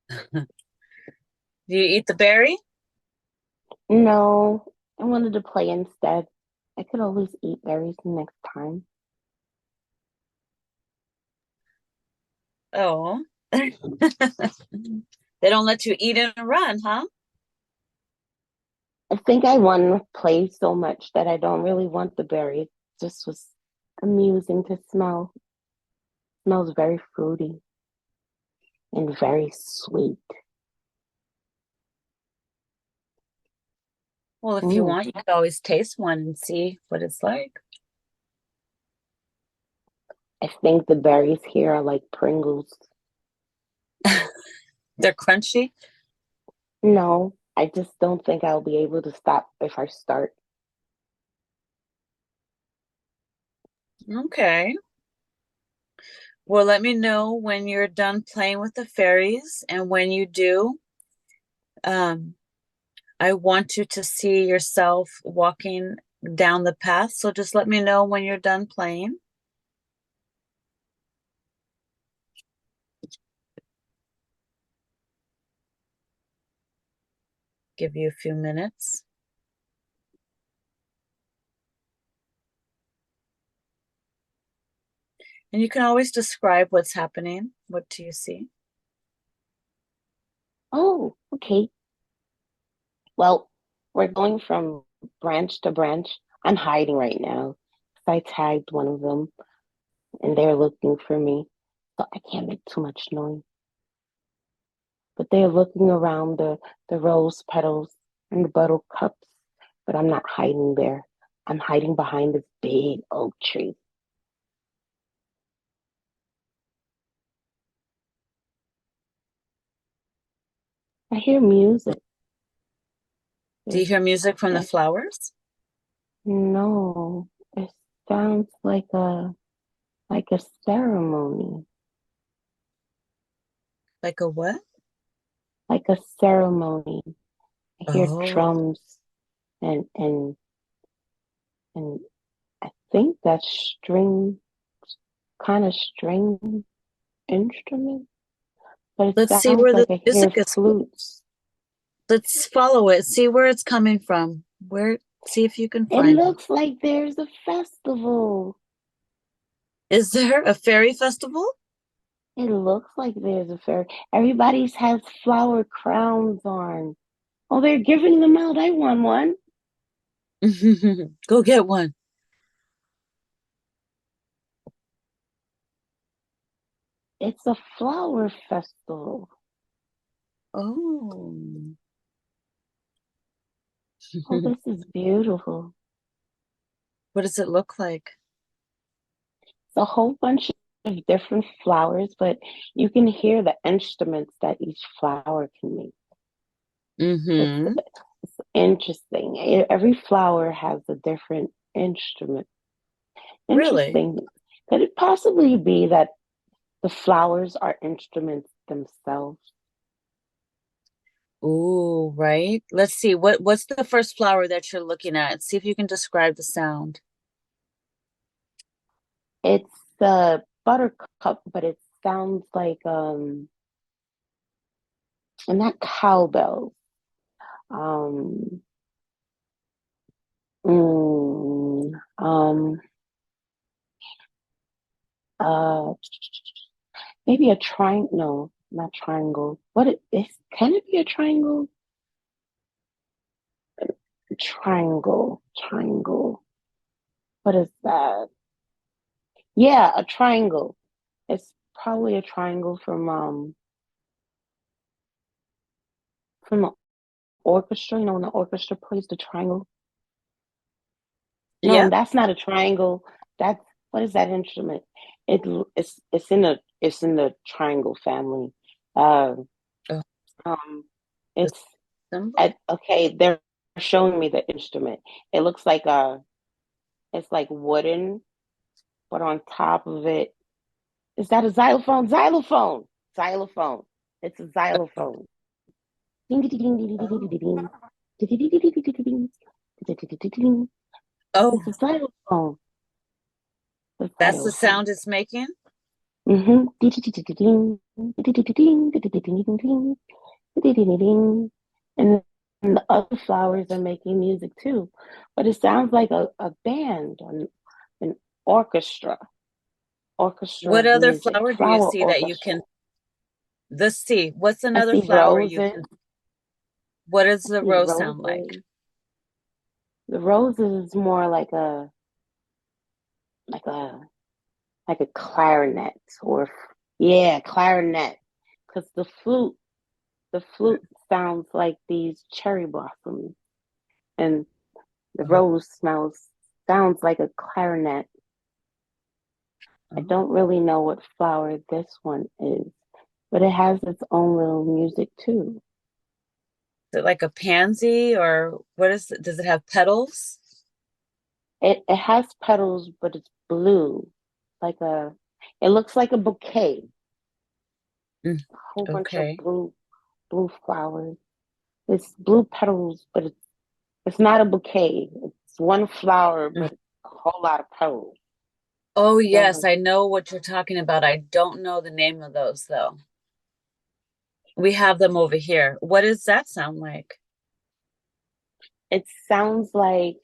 Do you eat the berry? No, I wanted to play instead. I could always eat berries next time. Oh. They don't let you eat and run, huh? I think I want to play so much that I don't really want the berries. Just was amusing to smell. Smells very fruity and very sweet. Well, if you Mm. want, you could always taste one and see what it's like. I think the berries here are like Pringles. They're crunchy. No, I just don't think I'll be able to stop if I start. Okay. Well, let me know when you're done playing with the fairies, and when you do, um, I want you to see yourself walking down the path. So just let me know when you're done playing. Give you a few minutes. And you can always describe what's happening. What do you see? Oh, okay. Well, we're going from branch to branch. I'm hiding right now. I tagged one of them and they're looking for me. So I can't make too much noise. But they're looking around the rose petals and the buttercups but I'm not hiding there. I'm hiding behind this big oak tree. I hear music. Do you It's, hear music from the it, flowers? no, it sounds like a ceremony, Like a what? like a ceremony. I hear Oh, drums and and and I think that's kind of string instrument, but it let's see sounds where the like I music hear is. flutes. Let's follow it. See where it's coming from. Where, see if you can It find it. looks like there's a festival. Is there a fairy festival? It looks like there's a fair. Everybody's has flower crowns on. Oh, they're giving them out. I want one. Go get one. It's a flower festival. Oh. Oh, this is beautiful. What does it look like? It's a whole bunch of different flowers, but you can hear the instruments that each flower can make. Mm-hmm. It's interesting. Every flower has a different instrument. Really? Interesting. Could it possibly be that the flowers are instruments themselves? Ooh, right. Let's see. What's the first flower that you're looking at? See if you can describe the sound. It's the buttercup, but it sounds like and not cowbells. Um, mm, um, uh, maybe a triangle. No, not triangle. What it is? Can it be a triangle? Triangle, triangle. What is that? Yeah, a triangle. It's probably a triangle from an orchestra. You know, when the orchestra plays the triangle. No, Yep. that's not a triangle. That's what is that instrument? It's in the triangle family. Uh, Oh, um, the it's symbol? okay. They're showing me the instrument. It looks like it's like wooden, but on top of it, is that a xylophone? Xylophone, xylophone. It's a Oh, xylophone. Ding, ding, ding, ding, ding, ding, oh. ding, ding. Ding, ding, ding, ding, ding, ding, ding, ding, ding, ding. Oh, It's a xylophone. The that's the xylophone. sound it's making? Mm-hmm. And the other flowers are making music too. But it sounds like a band, an orchestra, orchestra What of other music, flower do you flower see that you orchestra. can, let's see, what's I another see flower you roses. can, what does I the see rose sound like? roses. The roses is more like a like a clarinet or yeah, clarinet. Because the flute sounds like these cherry blossoms, and the Oh, rose sounds like a clarinet. I oh. don't really know what flower this one is, but it has its own little music too. Is it like a pansy or what is it? Does it have petals? It has petals, but it's blue, like a. It looks like a bouquet, Mm, a whole bunch of okay. blue flowers. It's blue petals, but it's not a bouquet. It's one flower, Mm. but a whole lot of petals. Oh, So yes, I know what you're talking about. I don't know the name of those though. We have them over here. What does that sound like? it sounds like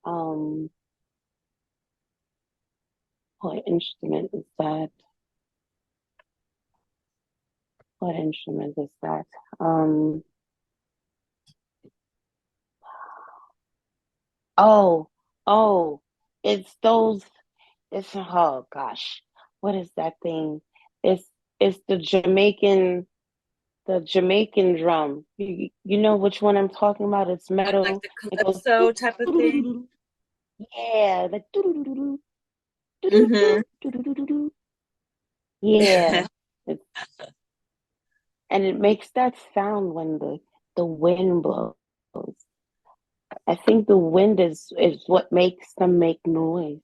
um what instrument is that? What instrument is that? Um oh oh it's those it's oh gosh. What is that thing? It's it's the Jamaican the Jamaican drum. You know which one I'm talking about? It's Like metal. the It goes calypso type of thing. doo-doo-doo-doo-doo. Yeah, like doo-doo-doo-doo-doo, Mm-hmm. doo-doo-doo-doo, doo-doo-doo-doo-doo. Yeah. It's, and it makes that sound when the wind blows. I think the wind is what makes them make noise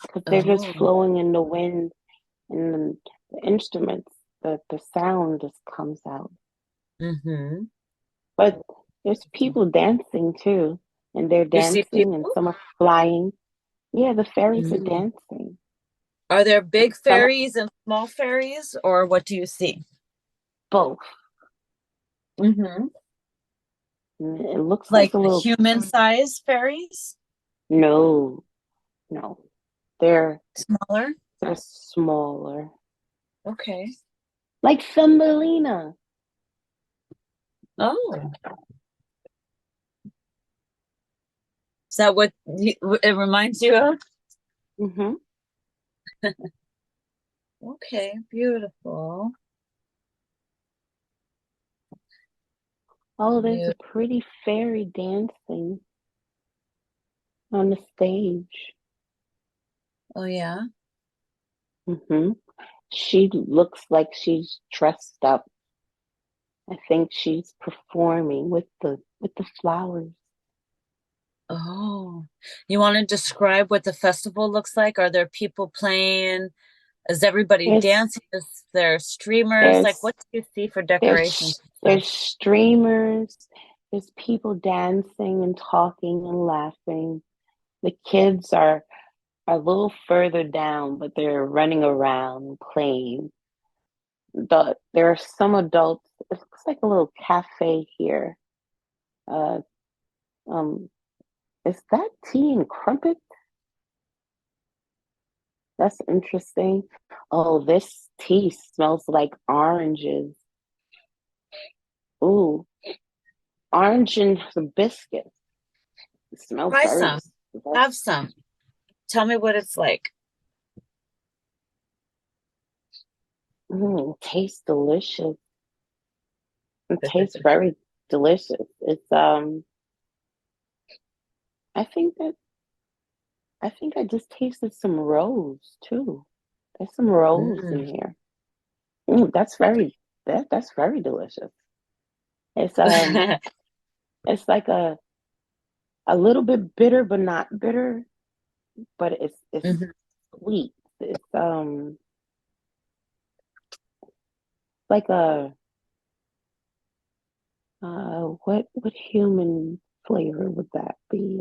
because they're just Oh. flowing in the wind and then the instruments, the sound just comes out. Mm-hmm. But there's people dancing too, and they're You see dancing, and people? some are flying. Yeah, the fairies are Mm. dancing. Are there big Some are fairies and small fairies, or what do you see? both. Mm-hmm. And it looks like Like a little. human-sized fairies? No, no, they're Smaller? they're smaller, Okay. like Thumbelina. Oh, is that what it reminds you of? Hmm. Okay, beautiful. Oh, there's a Beautiful. pretty fairy dancing on the stage. Oh, yeah. Hmm. She looks like she's dressed up. I think she's performing with the flowers. Oh, you want to describe what the festival looks like? Are there people playing? Is everybody There's dancing? Is there streamers? Like, there's what do you see for decorations and there's stuff? streamers. There's people dancing and talking and laughing. The kids are a little further down, but they're running around playing. There are some adults. It looks like a little cafe here. Uh, um, is that tea and crumpet? That's interesting. Oh, this tea smells like oranges. Ooh, orange and some biscuits. It smells Try very, some. very. Have some. Tell me what it's like. Tastes delicious. It tastes very delicious. I think that I just tasted some rose too. There's some rose Mm. in here. That's very delicious. It's um it's like a little bit bitter but not bitter, but it's Mhm. sweet. It's like a what human flavor would that be?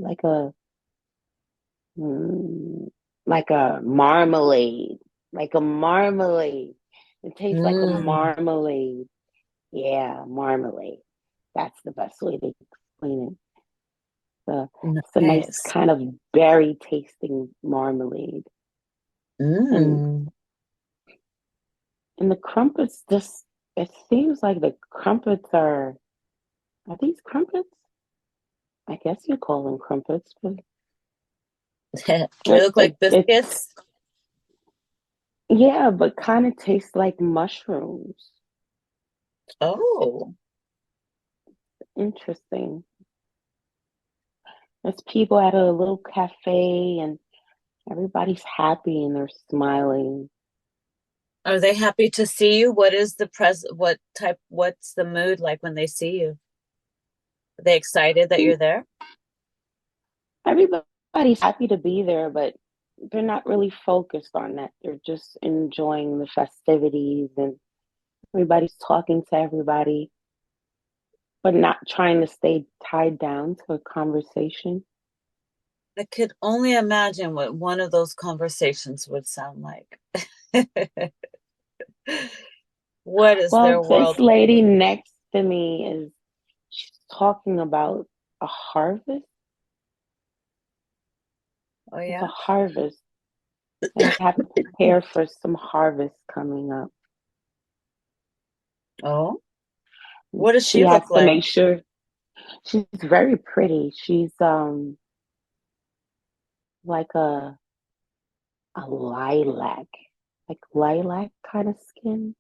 Mm, like a marmalade. Like a marmalade. It tastes like a Mm. marmalade. Yeah, marmalade. That's the best way to explain it. It's a nice Nice. kind of berry tasting marmalade. And Mm. and the crumpets just it seems like the crumpets are these crumpets? I guess you call them crumpets, but They it, look it like it's biscuits. yeah, but kind of tastes like mushrooms. Oh, Interesting. There's people at a little cafe and everybody's happy and they're smiling. are they happy to see you? What is the what type, what's the mood like when they see you? Are they excited that Mm, you're there? Everybody's happy to be there, but they're not really focused on that. They're just enjoying the festivities and everybody's talking to everybody, but not trying to stay tied down to a conversation. I could only imagine what one of those conversations would sound like. What is Well, their this world like? lady next to me is she's talking about a harvest. Oh, It's a yeah? harvest. They have to prepare for some harvest coming up. Oh, what does She she has look to like? make sure she's very pretty. She's like a lilac, like lilac kind of skin.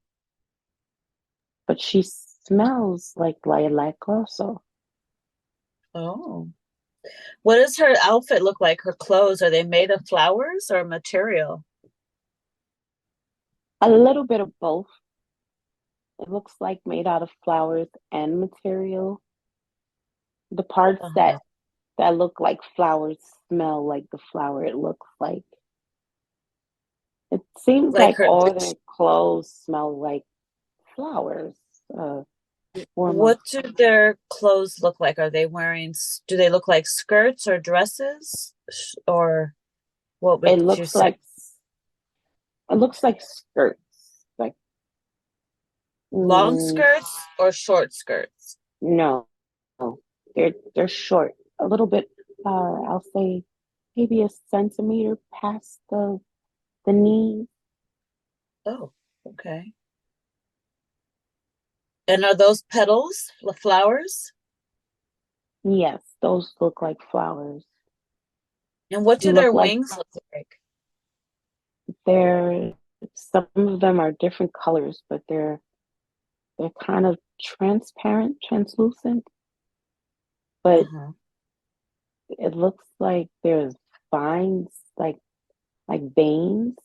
but she smells like lilac also. Oh. What does her outfit look like? Her clothes, are they made of flowers or material? A little bit of both. It looks like made out of flowers and material. The parts Uh-huh. that look like flowers smell like the flower it looks like. It seems Like like her, all their clothes smell like flowers. Warm. what do their clothes look like? Are they wearing, do they look like skirts or dresses? Or what would It you looks say? like skirts. Like Long mm, skirts or short skirts? no, no, they're short. A little bit. I'll say maybe a centimeter past the knee. Oh, okay. And are those petals, flowers? Yes, those look like flowers. And what They do look their like wings look like? they're some of them are different colors, but they're kind of transparent, translucent, but Uh-huh. it looks like there's vines, like veins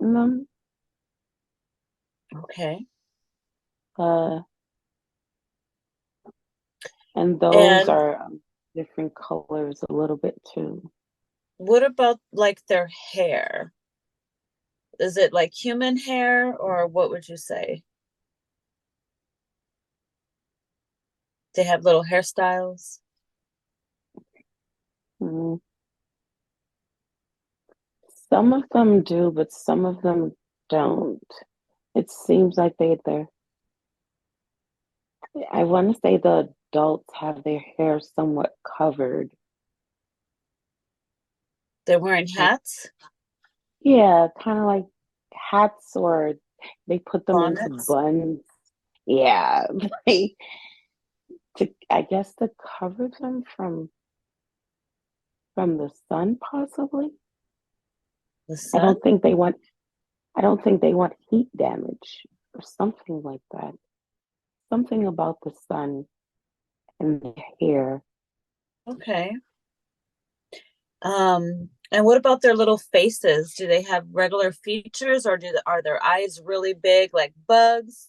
in them. Okay. Uh, and those And are different colors a little bit too. what about like their hair? Is it like human hair or what would you say? They have little hairstyles? Mm. Some of them do, but some of them don't. It seems like I want to say the adults have their hair somewhat covered. They're wearing Like, hats, yeah, kind of like hats or they put them into bonnets. buns. Yeah, like I guess to cover them from the sun, possibly. The I sun? don't think they want I don't think they want heat damage or something like that. Something about the sun and the hair. Okay. And what about their little faces? Do they have regular features or are their eyes really big like bugs?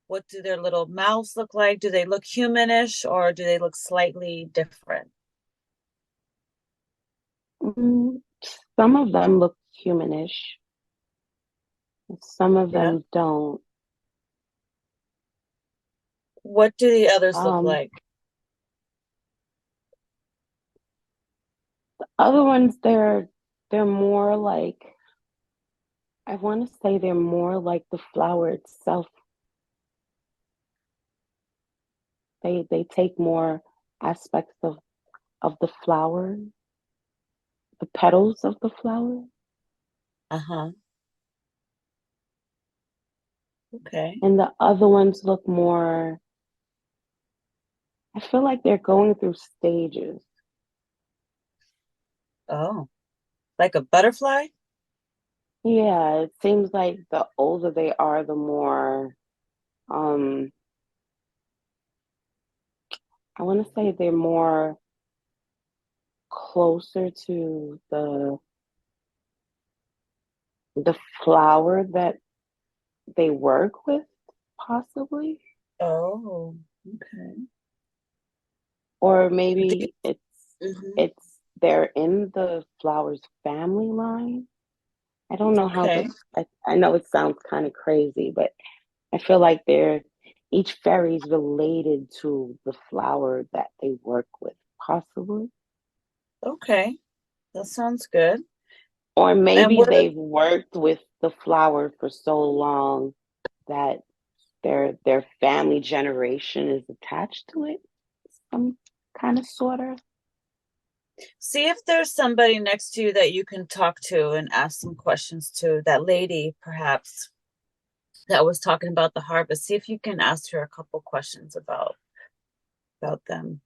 What do their little mouths look like? Do they look humanish or do they look slightly different? Mm, some of them look humanish, some of Yeah. them don't. What do the others look Um, like? Other ones, they're more like I want to say they're more like the flower itself. They take more aspects of the flower, the petals of the flower, Uh-huh. Okay. and the other ones look more. I feel like they're going through stages. Oh, like a butterfly? Yeah, it seems like the older they are, the more um I want to say they're more closer to the flower that they work with, possibly. Oh, okay. Or The- maybe mhm. it's they're in the flower's family line. I don't know how Okay. I know it sounds kind of crazy, but I feel like each fairy is related to the flower that they work with, possibly. Okay. That sounds good. Or And maybe what they've worked with the flower for so long that their family generation is attached to it. Some kind of sort of. see if there's somebody next to you that you can talk to and ask some questions to. That lady, perhaps, that was talking about the harvest. See if you can ask her a couple questions about them.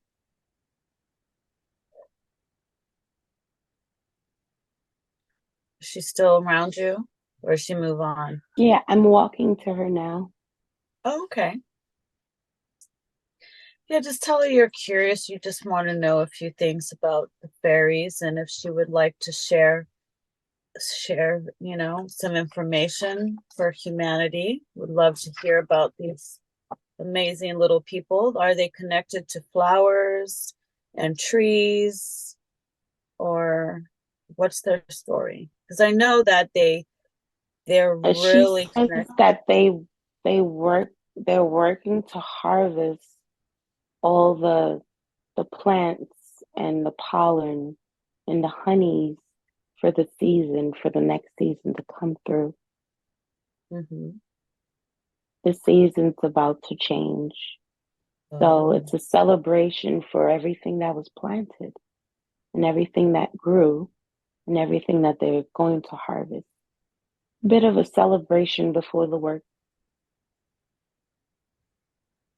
Is she still around you, or she move on? Yeah, I'm walking to her now. Oh, okay. Yeah, just tell her you're curious. You just want to know a few things about the fairies and if she would like to share, some information for humanity. Would love to hear about these amazing little people. Are they connected to flowers and trees, or what's their story? Because I know that they're She really says connected. that they're working to harvest all the plants and the pollen and the honeys for the season, for the next season to come through. Mm-hmm. The season's about to change. So Oh, it's a celebration for everything that was planted and everything that grew and everything that they're going to harvest. Bit of a celebration before the work.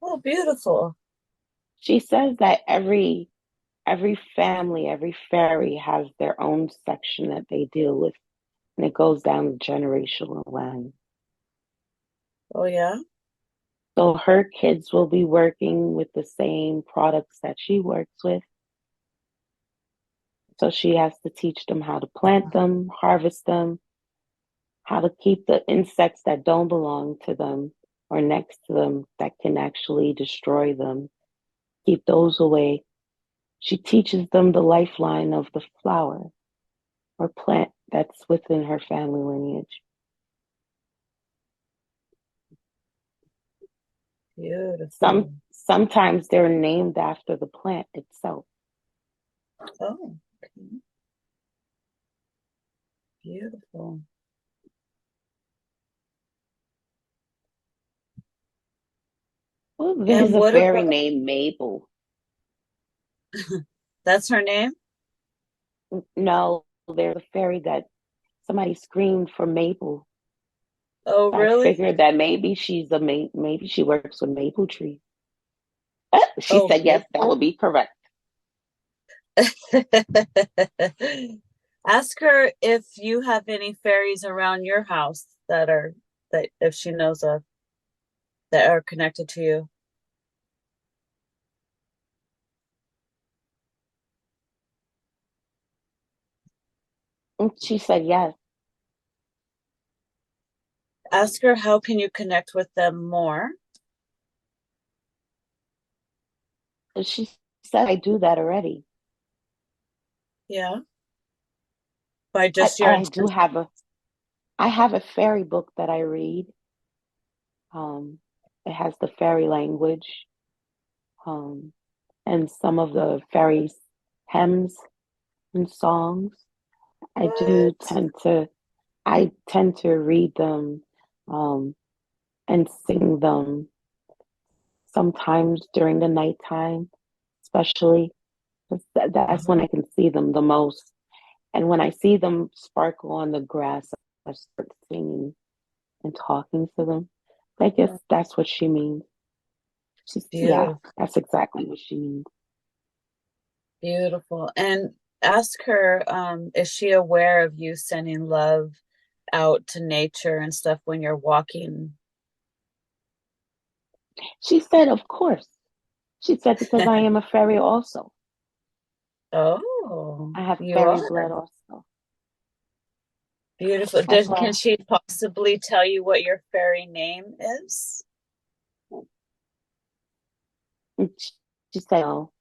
oh, beautiful. She says that every family, every fairy has their own section that they deal with, and it goes down the generational line. Oh, yeah. So her kids will be working with the same products that she works with. So she has to teach them how to plant them, harvest them, how to keep the insects that don't belong to them or next to them that can actually destroy them, keep those away. She teaches them the lifeline of the flower or plant that's within her family lineage. Beautiful. Sometimes they're named after the plant itself. Oh, okay. Beautiful. Well, there's And a what fairy about named Mabel. that's her name? No, there's a fairy that somebody screamed for Mabel. Oh, I really? figured that maybe maybe she works with maple trees. She Oh, said yes, that would be correct. ask her if you have any fairies around your house that if she knows of that are connected to you. And she said yes. Ask her how can you connect with them more. And she said I do that already. Yeah, by I, just your I do intention. have a I have a fairy book that I read. Um, it has the fairy language, um, and some of the fairies hymns and songs. I do What? tend to I tend to read them um, and sing them sometimes during the nighttime, especially 'cause that's when Uh-huh. I can see them the most. And when I see them sparkle on the grass, I start singing and talking to them. I guess that's what she means. Yeah, Beautiful, that's exactly what she means. beautiful. And ask her, is she aware of you sending love out to nature and stuff when you're walking? She said, of course. She said, because I am a fairy also. Oh, I have you fairy are blood also. beautiful. That's Can why she possibly tell you what your fairy name is? she said, oh,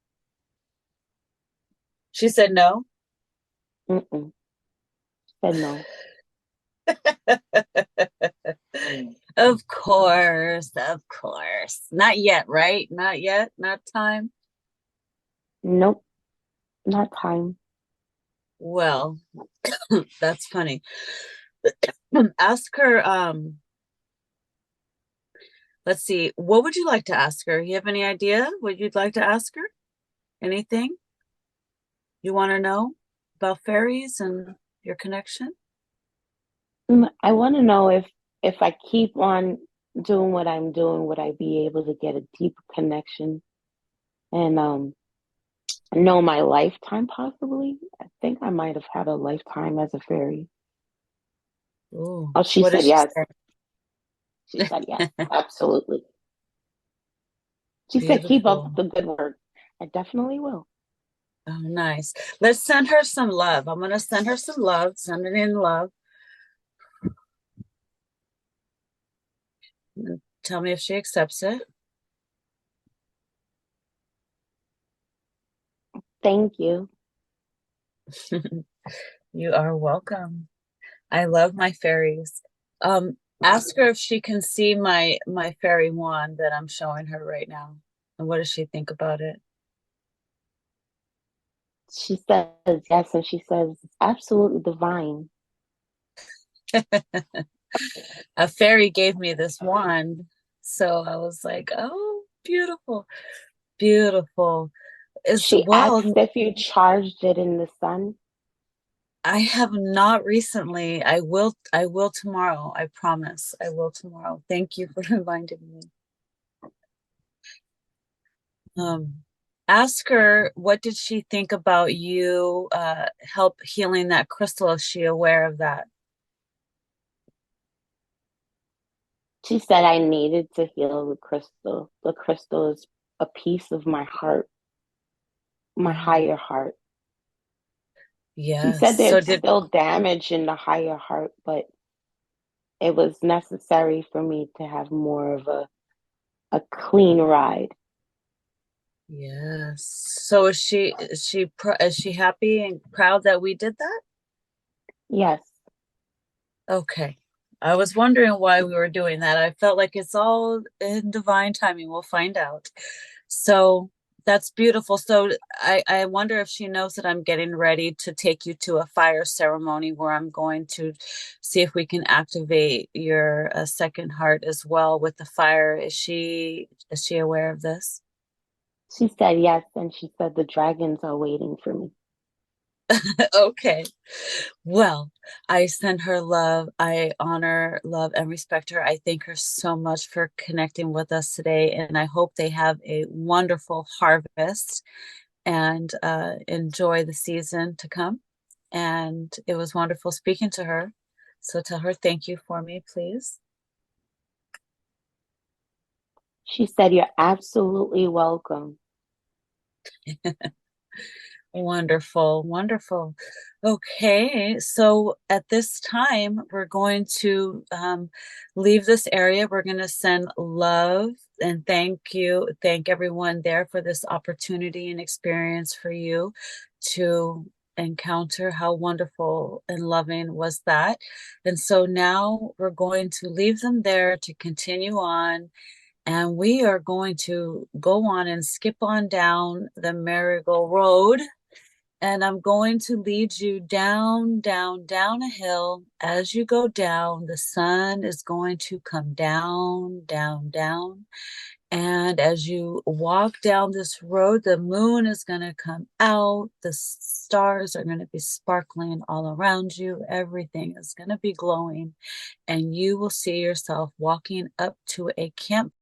She said no. mm-mm. She said no. Of course, of course. Not yet, right? Not yet, not time. Nope, not time. Well, that's funny. Ask her, let's see, what would you like to ask her? You have any idea what you'd like to ask her? Anything you want to know about fairies and your connection? I want to know if I keep on doing what I'm doing, would I be able to get a deeper connection and know my lifetime possibly? I think I might have had a lifetime as a fairy. Ooh, Oh, she what does said she yes. say? She said yes, absolutely. She said, keep up Beautiful. the good work. I definitely will. Oh, nice. Let's send her some love. I'm gonna send her some love. Send it in love. And tell me if she accepts it. Thank you. You are welcome. I love my fairies. Ask her if she can see my fairy wand that I'm showing her right now. And what does she think about it? She says yes, and she says it's absolutely divine. A fairy gave me this wand, so I was like, "Oh, beautiful, beautiful." It's She well, asked if you charged it in the sun. I have not recently. I will tomorrow. I promise. I will tomorrow. Thank you for reminding me. Um, Ask her what did she think about you help healing that crystal? Is she aware of that? She said I needed to heal the crystal. The crystal is a piece of my heart, my Oh, higher heart. She yes. said So there's did still damage in the higher heart, but it was necessary for me to have more of a clean ride. yes. So is she happy and proud that we did that? Yes. Okay. I was wondering why we were doing that. I felt like it's all in divine timing. We'll find out. So that's beautiful. So I wonder if she knows that I'm getting ready to take you to a fire ceremony where I'm going to see if we can activate your second heart as well with the fire. Is she aware of this? She said yes, and she said the dragons are waiting for me. Okay. Well, I send her love. I honor, love, and respect her. I thank her so much for connecting with us today, and I hope they have a wonderful harvest and enjoy the season to come. And it was wonderful speaking to her. So tell her thank you for me, please. She said, you're absolutely welcome. Wonderful, wonderful. Okay, so at this time, we're going to leave this area. We're going to send love and thank everyone there for this opportunity and experience for you to encounter how wonderful and loving was that. And so now we're going to leave them there to continue on, and we are going to go on and skip on down the merry-go-road, and I'm going to lead you down, down, down a hill. As you go down, the sun is going to come down, down, down. And as you walk down this road, the moon is going to come out. The stars are going to be sparkling all around you. Everything is going to be glowing. And you will see yourself walking up to a camp